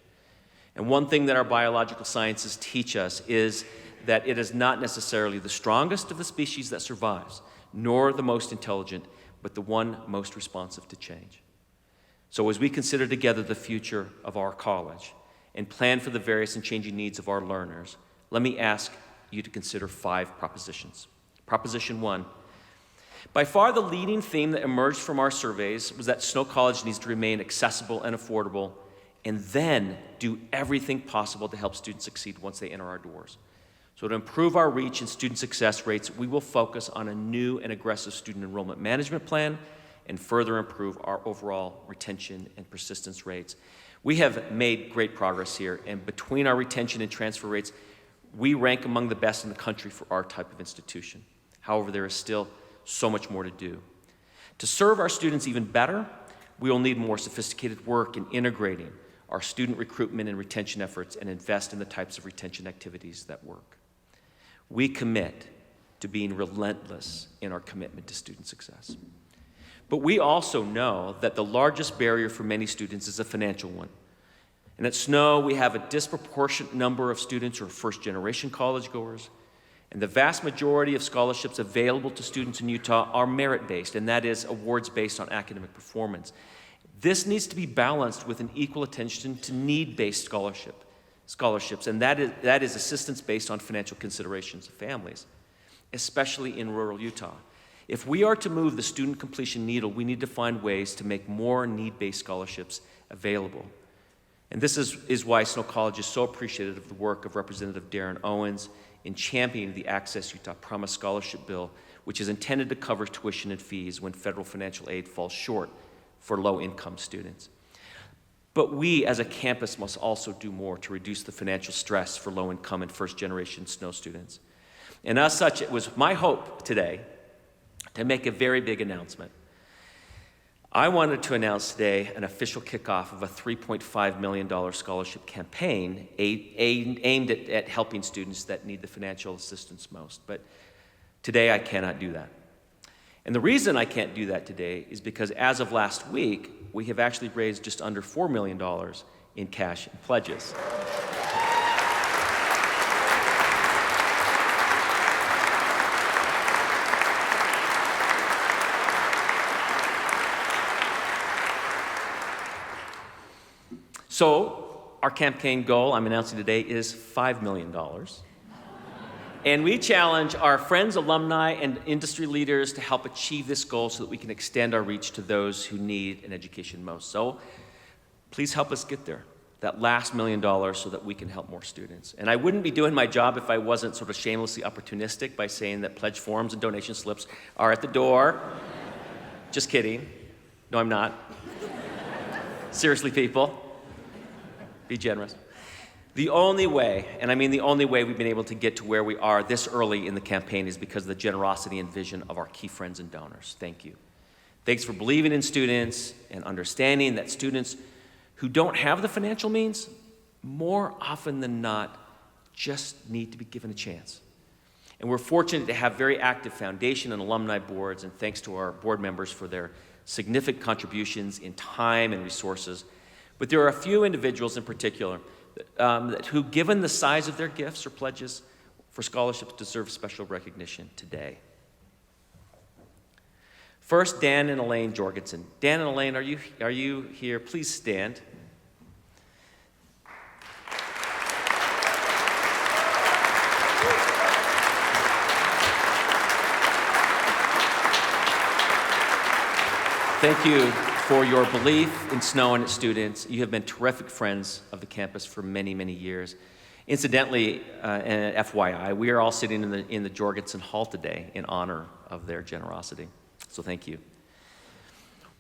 And one thing that our biological sciences teach us is that it is not necessarily the strongest of the species that survives, nor the most intelligent, but the one most responsive to change. So as we consider together the future of our college and plan for the various and changing needs of our learners, let me ask you to consider 5 propositions. Proposition 1, by far the leading theme that emerged from our surveys was that Snow College needs to remain accessible and affordable, and then do everything possible to help students succeed once they enter our doors. So to improve our reach and student success rates, we will focus on a new and aggressive student enrollment management plan and further improve our overall retention and persistence rates. We have made great progress here, and between our retention and transfer rates, we rank among the best in the country for our type of institution. However, there is still so much more to do. To serve our students even better, we will need more sophisticated work in integrating our student recruitment and retention efforts and invest in the types of retention activities that work. We commit to being relentless in our commitment to student success. But we also know that the largest barrier for many students is a financial one. And at Snow, we have a disproportionate number of students who are first-generation college goers, and the vast majority of scholarships available to students in Utah are merit-based, and that is awards based on academic performance. This needs to be balanced with an equal attention to need-based scholarships, and that is assistance based on financial considerations of families, especially in rural Utah. If we are to move the student completion needle, we need to find ways to make more need-based scholarships available. And this is why Snow College is so appreciative of the work of Representative Darren Owens in championing the Access Utah Promise Scholarship Bill, which is intended to cover tuition and fees when federal financial aid falls short for low-income students. But we as a campus must also do more to reduce the financial stress for low-income and first-generation Snow students. And as such, it was my hope today to make a very big announcement. I wanted to announce today an official kickoff of a $3.5 million scholarship campaign aimed at helping students that need the financial assistance most. But today I cannot do that. And the reason I can't do that today is because as of last week, we have actually raised just under $4 million in cash and pledges. So our campaign goal, I'm announcing today, is $5 million. And we challenge our friends, alumni, and industry leaders to help achieve this goal so that we can extend our reach to those who need an education most. So please help us get there, that last $1 million, so that we can help more students. And I wouldn't be doing my job if I wasn't sort of shamelessly opportunistic by saying that pledge forms and donation slips are at the door. Just kidding. No, I'm not. Seriously, people, be generous. The only way, and I mean the only way we've been able to get to where we are this early in the campaign is because of the generosity and vision of our key friends and donors. Thank you. Thanks for believing in students and understanding that students who don't have the financial means, more often than not, just need to be given a chance. And we're fortunate to have very active foundation and alumni boards, and thanks to our board members for their significant contributions in time and resources. But there are a few individuals in particular who, given the size of their gifts or pledges for scholarships, deserve special recognition today. First, Dan and Elaine Jorgensen. Dan and Elaine, are you here? Please stand. Thank you for your belief in Snow and its students. You have been terrific friends of the campus for many, many years. Incidentally, and FYI, we are all sitting in the Jorgensen Hall today in honor of their generosity. So thank you.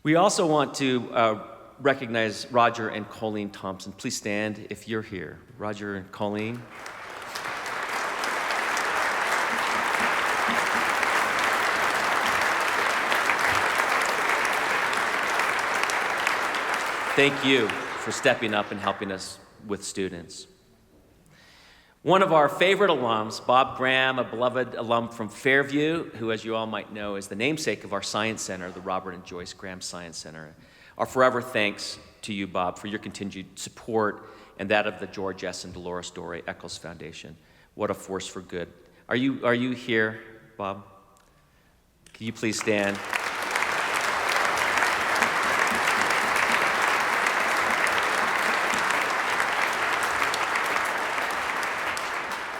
We also want to recognize Roger and Colleen Thompson. Please stand if you're here. Roger and Colleen. Thank you for stepping up and helping us with students. One of our favorite alums, Bob Graham, a beloved alum from Fairview, who, as you all might know, is the namesake of our Science Center, the Robert and Joyce Graham Science Center. Our forever thanks to you, Bob, for your continued support and that of the George S. and Dolores Doré Eccles Foundation. What a force for good. Are you here, Bob? Can you please stand?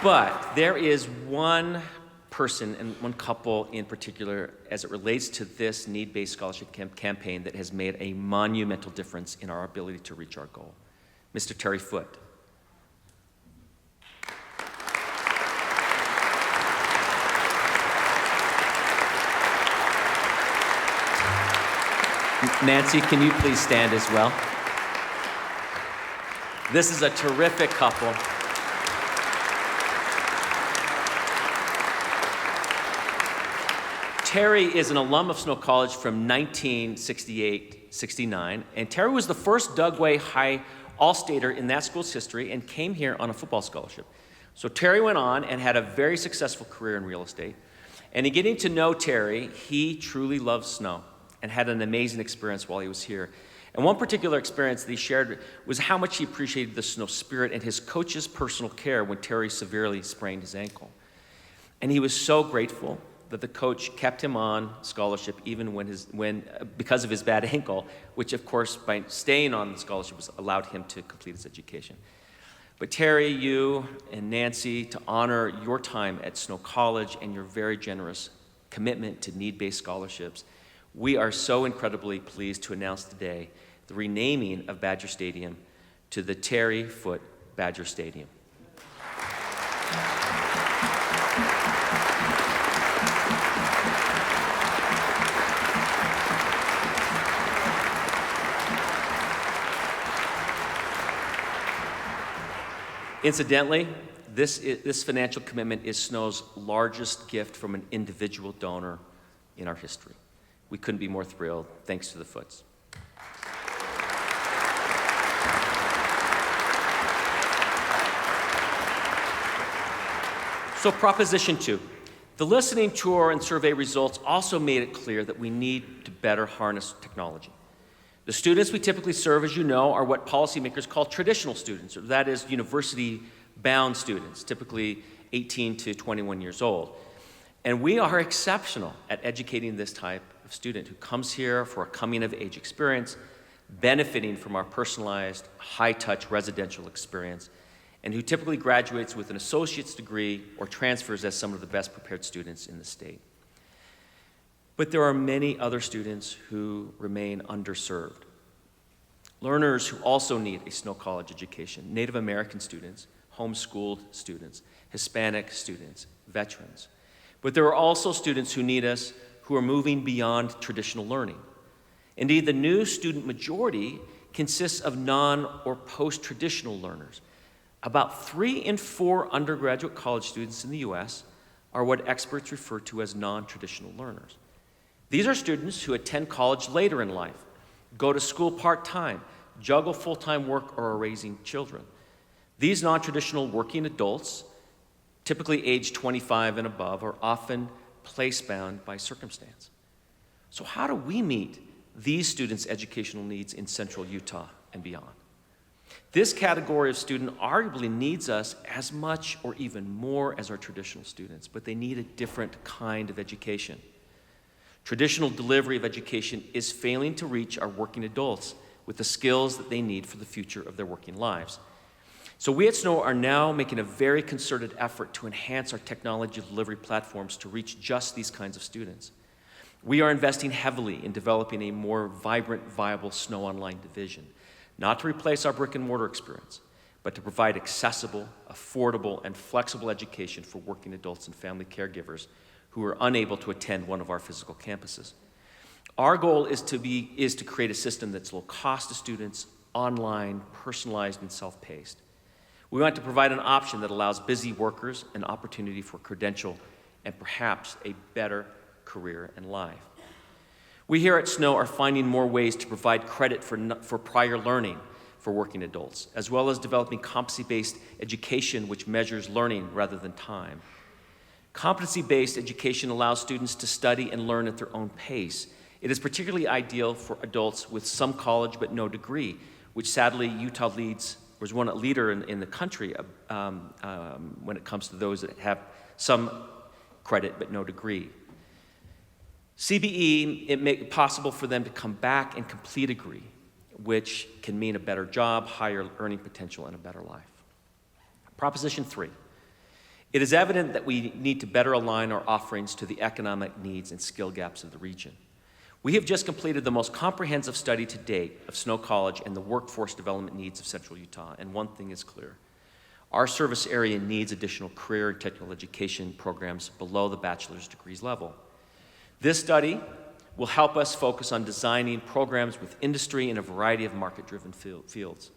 But there is one person and one couple in particular as it relates to this need-based scholarship campaign that has made a monumental difference in our ability to reach our goal. Mr. Terry Foote. Nancy, can you please stand as well? This is a terrific couple. Terry is an alum of Snow College from 1968-69, and Terry was the first Dugway High All-Stater in that school's history and came here on a football scholarship. So Terry went on and had a very successful career in real estate. And in getting to know Terry, he truly loves snow and had an amazing experience while he was here. And one particular experience that he shared was how much he appreciated the snow spirit and his coach's personal care when Terry severely sprained his ankle. And he was so grateful that the coach kept him on scholarship even because of his bad ankle, which of course by staying on the scholarship allowed him to complete his education. But Terry, you and Nancy, to honor your time at Snow College and your very generous commitment to need-based scholarships, we are so incredibly pleased to announce today the renaming of Badger Stadium to the Terry Foote Badger Stadium. Incidentally, this financial commitment is Snow's largest gift from an individual donor in our history. We couldn't be more thrilled, thanks to the Foots. So Proposition 2. The listening tour and survey results also made it clear that we need to better harness technology. The students we typically serve, as you know, are what policymakers call traditional students, or that is university-bound students, typically 18 to 21 years old. And we are exceptional at educating this type of student who comes here for a coming-of-age experience, benefiting from our personalized, high-touch residential experience, and who typically graduates with an associate's degree or transfers as some of the best prepared students in the state. But there are many other students who remain underserved. Learners who also need a Snow College education: Native American students, homeschooled students, Hispanic students, veterans. But there are also students who need us who are moving beyond traditional learning. Indeed, the new student majority consists of non- or post-traditional learners. About 3 in 4 undergraduate college students in the US are what experts refer to as non-traditional learners. These are students who attend college later in life, go to school part-time, juggle full-time work, or are raising children. These non-traditional working adults, typically age 25 and above, are often place-bound by circumstance. So how do we meet these students' educational needs in central Utah and beyond? This category of student arguably needs us as much or even more as our traditional students, but they need a different kind of education. Traditional delivery of education is failing to reach our working adults with the skills that they need for the future of their working lives. So we at Snow are now making a very concerted effort to enhance our technology delivery platforms to reach just these kinds of students. We are investing heavily in developing a more vibrant, viable Snow Online division, not to replace our brick and mortar experience, but to provide accessible, affordable, and flexible education for working adults and family caregivers who are unable to attend one of our physical campuses. Our goal is to create a system that's low cost to students, online, personalized, and self-paced. We want to provide an option that allows busy workers an opportunity for credential and perhaps a better career and life. We here at Snow are finding more ways to provide credit for prior learning for working adults, as well as developing competency-based education which measures learning rather than time. Competency-based education allows students to study and learn at their own pace. It is particularly ideal for adults with some college but no degree, which sadly Utah was one leader in the country when it comes to those that have some credit but no degree. CBE, it makes it possible for them to come back and complete a degree, which can mean a better job, higher earning potential, and a better life. Proposition 3. It is evident that we need to better align our offerings to the economic needs and skill gaps of the region. We have just completed the most comprehensive study to date of Snow College and the workforce development needs of Central Utah, and one thing is clear. Our service area needs additional career and technical education programs below the bachelor's degrees level. This study will help us focus on designing programs with industry in a variety of market-driven fields.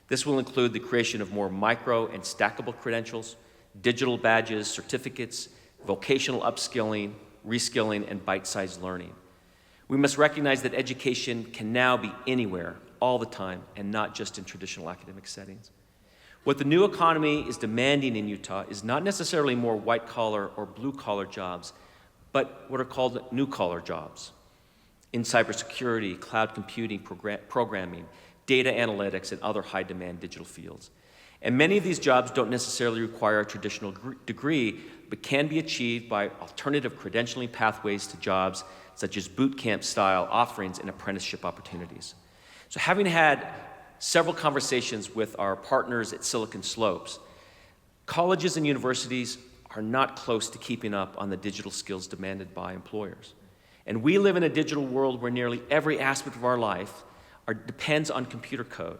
This will include the creation of more micro and stackable credentials, digital badges, certificates, vocational upskilling, reskilling, and bite-sized learning. We must recognize that education can now be anywhere, all the time, and not just in traditional academic settings. What the new economy is demanding in Utah is not necessarily more white-collar or blue-collar jobs, but what are called new-collar jobs in cybersecurity, cloud computing, programming, data analytics, and other high-demand digital fields. And many of these jobs don't necessarily require a traditional degree, but can be achieved by alternative credentialing pathways to jobs such as boot camp-style offerings and apprenticeship opportunities. So having had several conversations with our partners at Silicon Slopes, colleges and universities are not close to keeping up on the digital skills demanded by employers. And we live in a digital world where nearly every aspect of our life depends on computer code.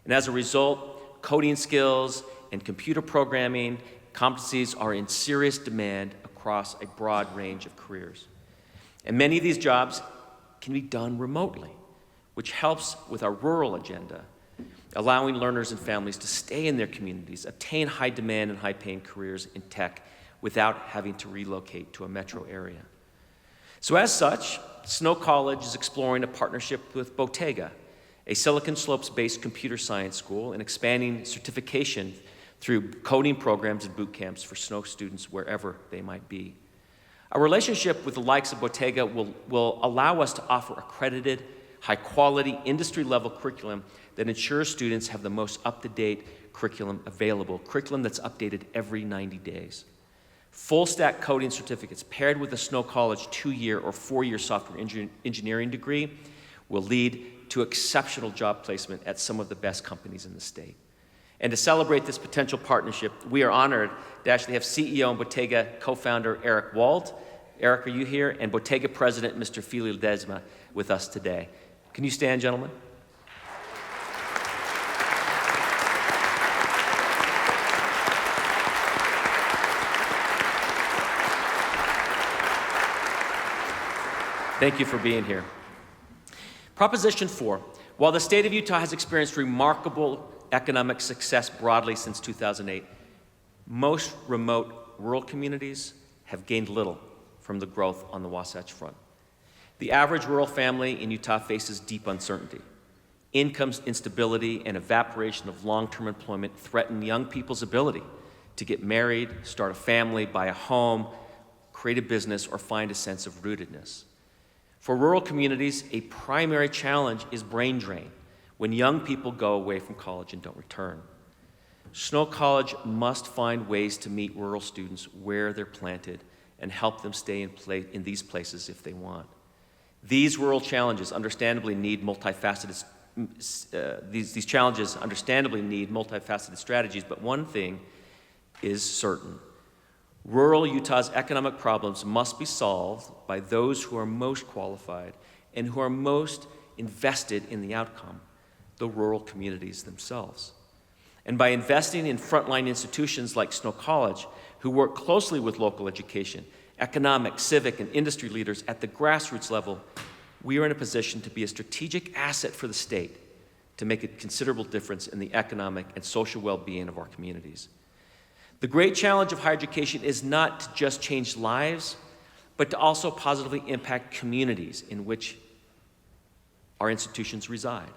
And as a result, coding skills and computer programming competencies are in serious demand across a broad range of careers. And many of these jobs can be done remotely, which helps with our rural agenda. allowing learners and families to stay in their communities, obtain high demand and high paying careers in tech without having to relocate to a metro area. So as such, Snow College is exploring a partnership with Bottega, a Silicon Slopes-based computer science school, and expanding certification through coding programs and boot camps for Snow students wherever they might be. Our relationship with the likes of Bottega will allow us to offer accredited, high-quality, industry-level curriculum that ensures students have the most up-to-date curriculum available, curriculum that's updated every 90 days. Full-stack coding certificates paired with a Snow College 2-year or 4-year software engineering degree will lead to exceptional job placement at some of the best companies in the state. And to celebrate this potential partnership, we are honored to actually have CEO and Bottega co-founder Eric Wald. Eric, are you here? And Bottega president, Mr. Fili Ledesma, with us today. Can you stand, gentlemen? Thank you for being here. Proposition 4. While the state of Utah has experienced remarkable economic success broadly since 2008, most remote rural communities have gained little from the growth on the Wasatch Front. The average rural family in Utah faces deep uncertainty. Income instability and evaporation of long-term employment threaten young people's ability to get married, start a family, buy a home, create a business, or find a sense of rootedness. For rural communities, a primary challenge is brain drain when young people go away from college and don't return. Snow College must find ways to meet rural students where they're planted and help them stay in these places if they want. These rural challenges understandably need multifaceted these challenges understandably need multifaceted strategies, but one thing is certain. Rural Utah's economic problems must be solved by those who are most qualified and who are most invested in the outcome, the rural communities themselves. And by investing in frontline institutions like Snow College, who work closely with local education, economic, civic, and industry leaders at the grassroots level, we are in a position to be a strategic asset for the state to make a considerable difference in the economic and social well-being of our communities. The great challenge of higher education is not to just change lives, but to also positively impact communities in which our institutions reside.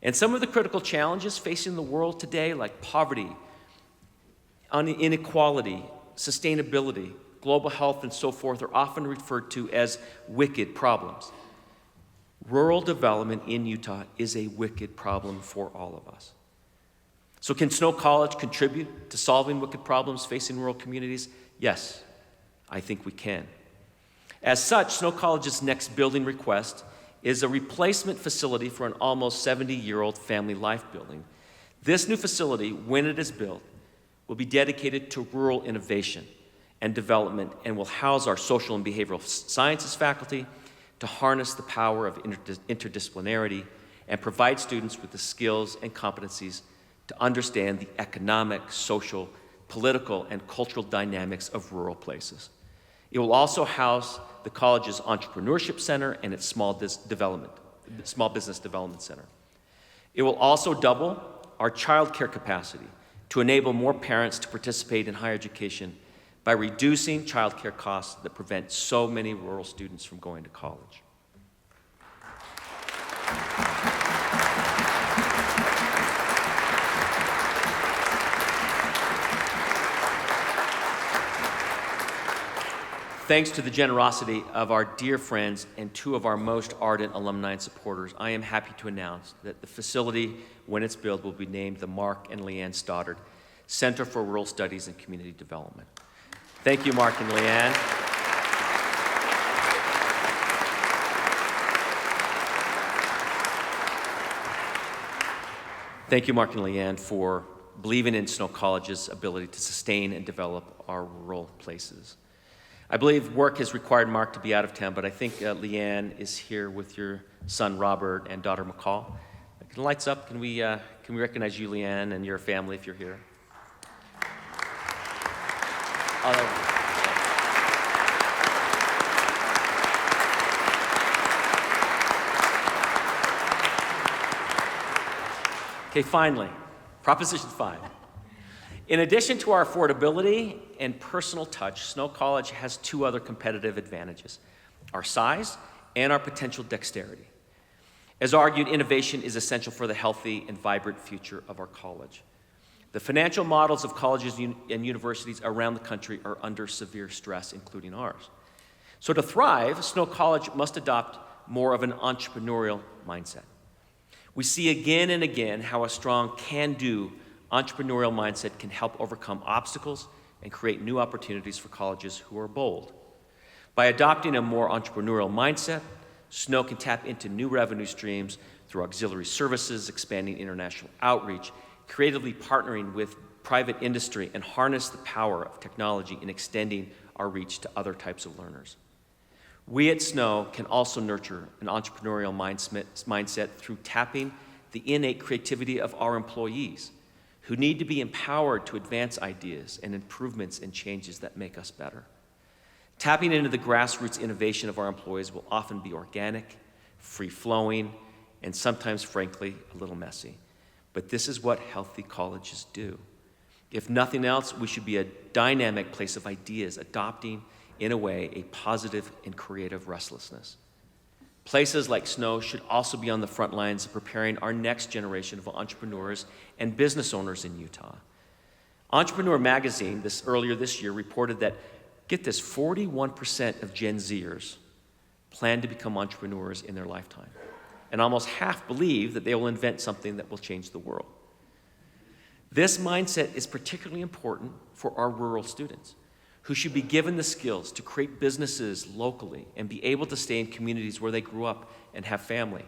And some of the critical challenges facing the world today, like poverty, inequality, sustainability, global health, and so forth, are often referred to as wicked problems. Rural development in Utah is a wicked problem for all of us. So can Snow College contribute to solving wicked problems facing rural communities? Yes, I think we can. As such, Snow College's next building request is a replacement facility for an almost 70-year-old family life building. This new facility, when it is built, will be dedicated to rural innovation and development and will house our social and behavioral sciences faculty to harness the power of interdisciplinarity and provide students with the skills and competencies to understand the economic, social, political, and cultural dynamics of rural places. It will also house the college's entrepreneurship center and its small business development center. It will also double our child care capacity to enable more parents to participate in higher education by reducing child care costs that prevent so many rural students from going to college. Thanks to the generosity of our dear friends and two of our most ardent alumni and supporters, I am happy to announce that the facility, when it's built, will be named the Mark and Leanne Stoddard Center for Rural Studies and Community Development. Thank you, Mark and Leanne. Thank you, Mark and Leanne, for believing in Snow College's ability to sustain and develop our rural places. I believe work has required Mark to be out of town, but I think Leanne is here with your son Robert and daughter McCall. Can the lights up? Can we recognize you, Leanne, and your family if you're here? Okay, finally, Proposition 5. In addition to our affordability and personal touch, Snow College has two other competitive advantages: our size and our potential dexterity. As argued, innovation is essential for the healthy and vibrant future of our college. The financial models of colleges and universities around the country are under severe stress, including ours. So to thrive, Snow College must adopt more of an entrepreneurial mindset. We see again and again how a strong can-do entrepreneurial mindset can help overcome obstacles and create new opportunities for colleges who are bold. By adopting a more entrepreneurial mindset, Snow can tap into new revenue streams through auxiliary services, expanding international outreach, creatively partnering with private industry, and harness the power of technology in extending our reach to other types of learners. We at Snow can also nurture an entrepreneurial mindset through tapping the innate creativity of our employees, who need to be empowered to advance ideas and improvements and changes that make us better. Tapping into the grassroots innovation of our employees will often be organic, free-flowing, and sometimes, frankly, a little messy. But this is what healthy colleges do. If nothing else, we should be a dynamic place of ideas, adopting, in a way, a positive and creative restlessness. Places like Snow should also be on the front lines of preparing our next generation of entrepreneurs and business owners in Utah. Entrepreneur Magazine earlier this year reported that, get this, 41% of Gen Zers plan to become entrepreneurs in their lifetime, and almost half believe that they will invent something that will change the world. This mindset is particularly important for our rural students, who should be given the skills to create businesses locally and be able to stay in communities where they grew up and have family.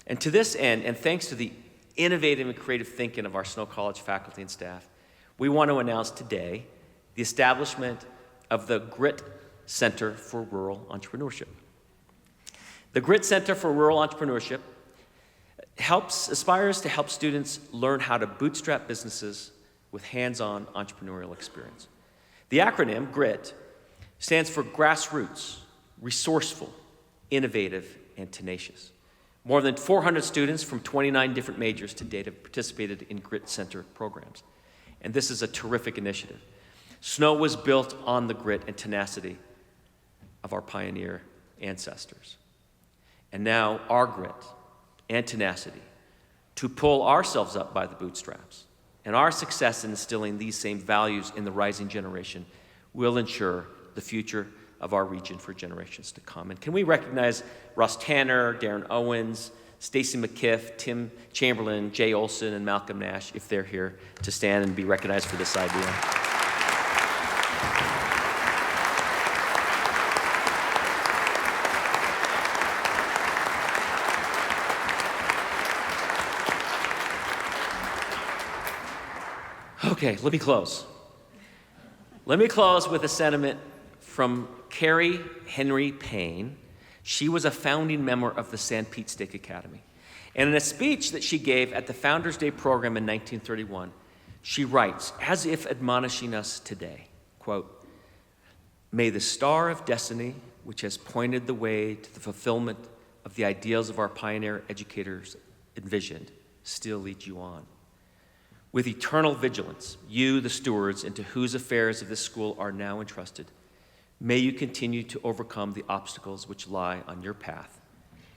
And to this end, and thanks to the innovative and creative thinking of our Snow College faculty and staff, we want to announce today the establishment of the GRIT Center for Rural Entrepreneurship. The GRIT Center for Rural Entrepreneurship aspires to help students learn how to bootstrap businesses with hands-on entrepreneurial experience. The acronym, GRIT, stands for grassroots, resourceful, innovative, and tenacious. More than 400 students from 29 different majors to date have participated in GRIT Center programs. And this is a terrific initiative. Snow was built on the grit and tenacity of our pioneer ancestors. And now our grit and tenacity to pull ourselves up by the bootstraps and our success in instilling these same values in the rising generation will ensure the future of our region for generations to come. And can we recognize Russ Tanner, Darren Owens, Stacy McKiff, Tim Chamberlain, Jay Olson, and Malcolm Nash, if they're here, to stand and be recognized for this idea. Okay, let me close. Let me close with a sentiment from Carrie Henry Payne. She was a founding member of the San Pete Stake Academy. And in a speech that she gave at the Founders Day program in 1931, she writes, as if admonishing us today, quote, "May the star of destiny, which has pointed the way to the fulfillment of the ideals of our pioneer educators envisioned, still lead you on. With eternal vigilance, you, the stewards, into whose affairs of this school are now entrusted, may you continue to overcome the obstacles which lie on your path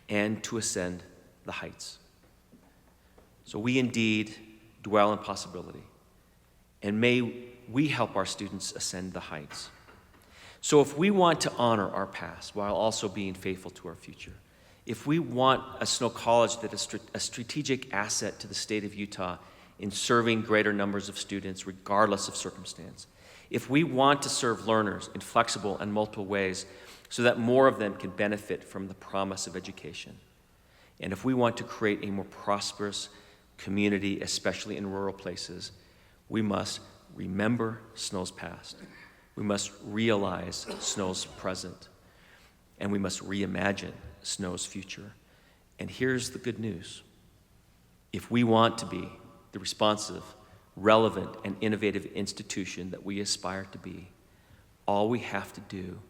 and to ascend the heights." So we indeed dwell in possibility, and may we help our students ascend the heights. So if we want to honor our past while also being faithful to our future, if we want a Snow College that is a strategic asset to the state of Utah in serving greater numbers of students regardless of circumstance, if we want to serve learners in flexible and multiple ways so that more of them can benefit from the promise of education, and if we want to create a more prosperous community, especially in rural places, we must remember Snow's past. We must realize Snow's present, and we must reimagine Snow's future. And here's the good news. If we want to be the responsive, relevant, and innovative institution that we aspire to be, all we have to do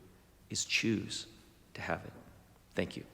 is choose to have it. Thank you.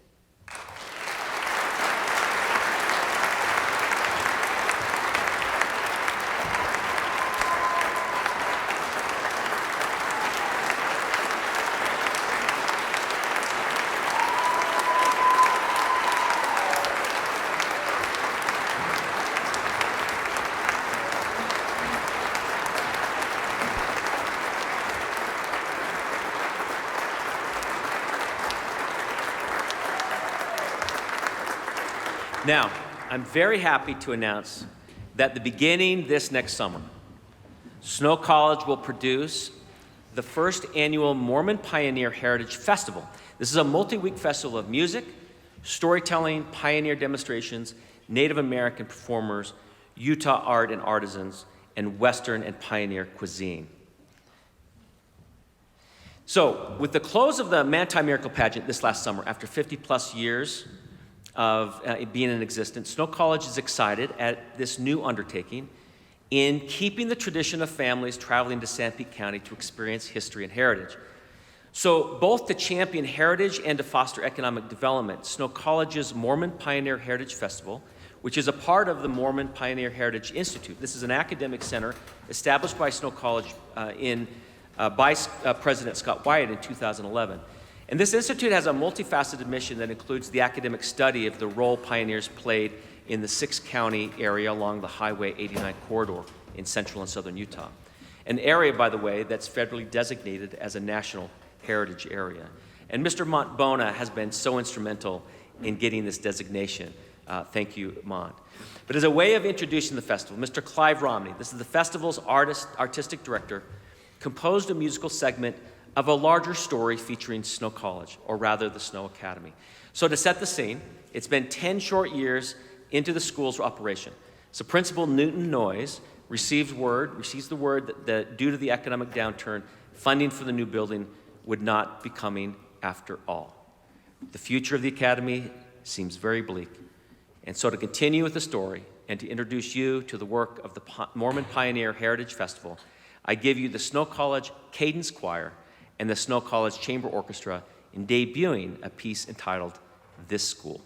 Now, I'm very happy to announce that beginning this next summer, Snow College will produce the first annual Mormon Pioneer Heritage Festival. This is a multi-week festival of music, storytelling, pioneer demonstrations, Native American performers, Utah art and artisans, and Western and pioneer cuisine. So, with the close of the Manti Miracle Pageant this last summer, after 50 plus years of being in existence, Snow College is excited at this new undertaking in keeping the tradition of families traveling to Sanpete County to experience history and heritage. So, both to champion heritage and to foster economic development, Snow College's Mormon Pioneer Heritage Festival, which is a part of the Mormon Pioneer Heritage Institute. This is an academic center established by Snow College by President Scott Wyatt in 2011. And this institute has a multifaceted mission that includes the academic study of the role pioneers played in the 6-county area along the Highway 89 corridor in central and southern Utah. An area, by the way, that's federally designated as a national heritage area. And Mr. Montbona has been so instrumental in getting this designation. Thank you, Mont. But as a way of introducing the festival, Mr. Clive Romney, this is the festival's artistic director, composed a musical segment of a larger story featuring Snow College, or rather the Snow Academy. So to set the scene, it's been 10 short years into the school's operation. So Principal Newton Noyes receives the word that due to the economic downturn, funding for the new building would not be coming after all. The future of the academy seems very bleak. And so to continue with the story and to introduce you to the work of the Mormon Pioneer Heritage Festival, I give you the Snow College Cadence Choir and the Snow College Chamber Orchestra in debuting a piece entitled This School.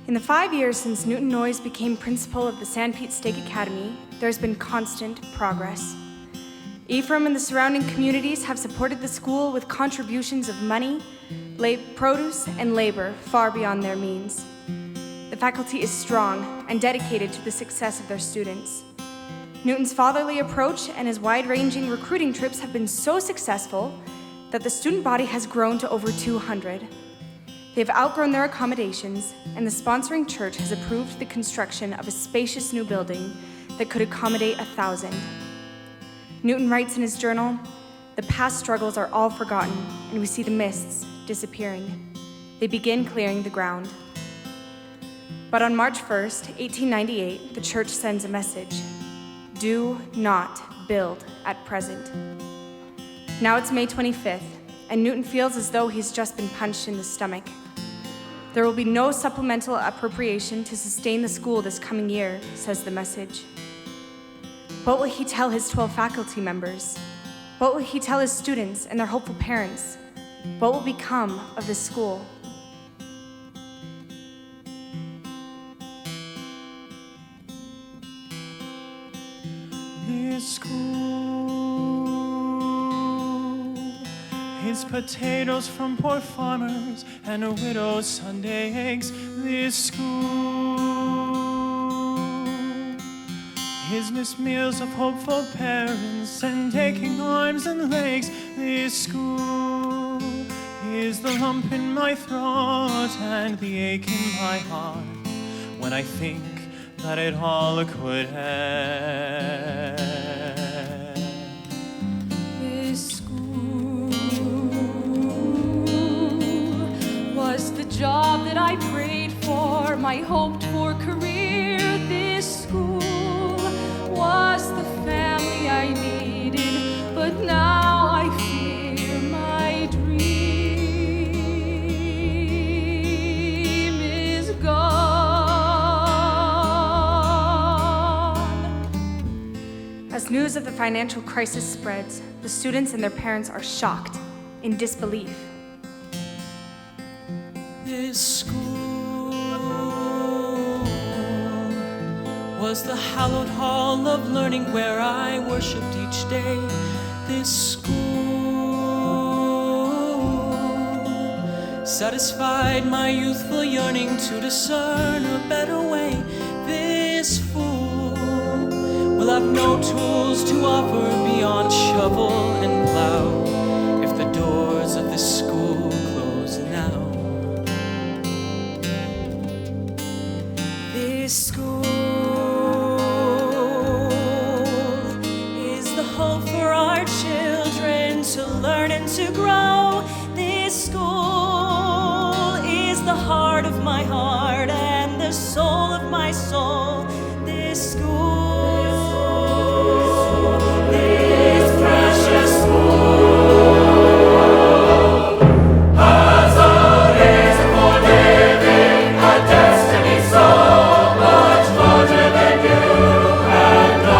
In the 5 years since Newton Noyes became principal of the Sanpete Stake Academy, there's been constant progress. Ephraim and the surrounding communities have supported the school with contributions of money, produce, and labor far beyond their means. The faculty is strong and dedicated to the success of their students. Newton's fatherly approach and his wide-ranging recruiting trips have been so successful that the student body has grown to over 200. They've outgrown their accommodations, and the sponsoring church has approved the construction of a spacious new building that could accommodate 1,000. Newton writes in his journal, "The past struggles are all forgotten, and we see the mists disappearing. They begin clearing the ground." But on March 1st, 1898, the church sends a message: "Do not build at present." Now it's May 25th, and Newton feels as though he's just been punched in the stomach. There will be no supplemental appropriation to sustain the school this coming year, says the message. What will he tell his 12 faculty members? What will he tell his students and their hopeful parents? What will become of this school? This school is potatoes from poor farmers and a widow's Sunday eggs. This school is missed meals of hopeful parents and aching arms and legs. This school is the lump in my throat and the ache in my heart when I think that it all could end. This school was the job that I prayed for, my hoped-for career. This school was the family I needed, but now I fear my dream is gone. As news of the financial crisis spreads, the students and their parents are shocked, in disbelief. This school was the hallowed hall of learning where I worshipped each day. This school satisfied my youthful yearning to discern a better way. This fool will have no tools to offer beyond shovel and plow if the doors of this school close now. This school is the hope for our children to learn and to grow. This school is the heart of my heart and the soul of my soul. This school, this precious school, has a reason for living, a destiny so much larger than you and I.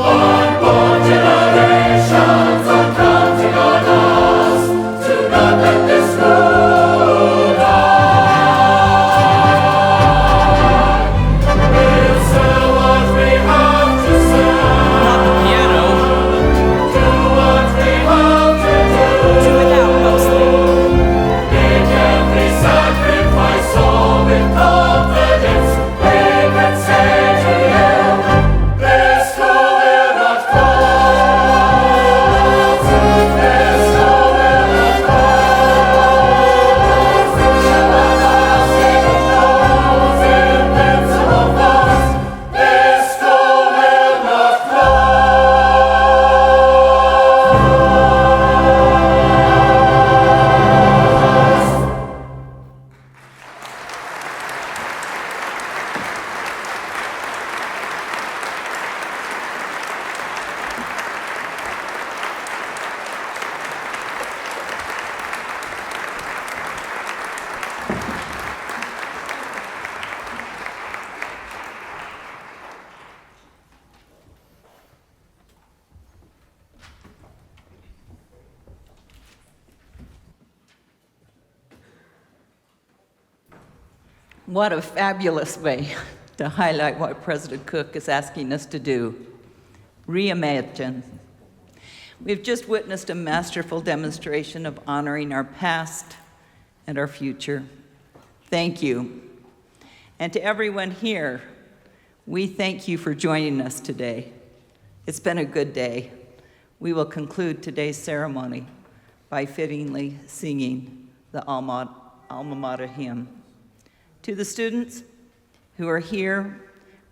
Unborn generations are counting on us to not let this school die. We'll sell what we have to sell. Not the piano. Do what we have to do. Do it out mostly. Make every sacrifice so with confidence we can say to you, this school will not close. This school will not close. Everlasting knows invincible force. This school will not close. What a fabulous way to highlight what President Cook is asking us to do. ReImagine. We've just witnessed a masterful demonstration of honoring our past and our future. Thank you. And to everyone here, we thank you for joining us today. It's been a good day. We will conclude today's ceremony by fittingly singing the alma mater hymn. To the students who are here,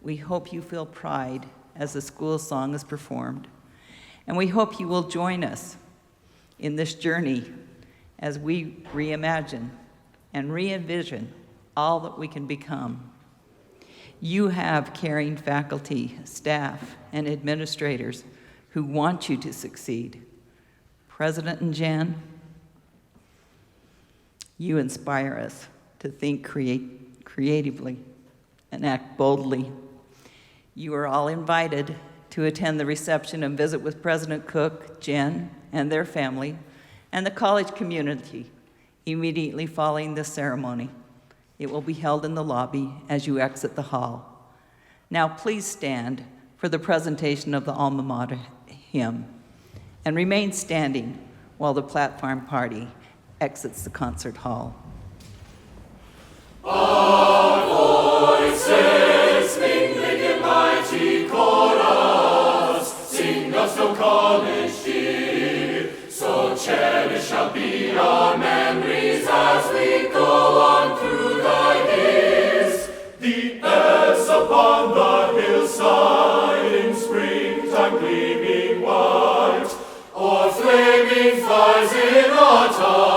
we hope you feel pride as the school song is performed. And we hope you will join us in this journey as we reimagine and re-envision all that we can become. You have caring faculty, staff, and administrators who want you to succeed. President and Jan, you inspire us to think creatively and act boldly. You are all invited to attend the reception and visit with President Cook, Jen, and their family, and the college community immediately following this ceremony. It will be held in the lobby as you exit the hall. Now please stand for the presentation of the alma mater hymn and remain standing while the platform party exits the concert hall. Our voices mingling in mighty chorus, sing us no college dear, so cherished shall be our memories as we go on through the years. The earth's upon the hillside in springtime gleaming white, or flaming fires in autumn.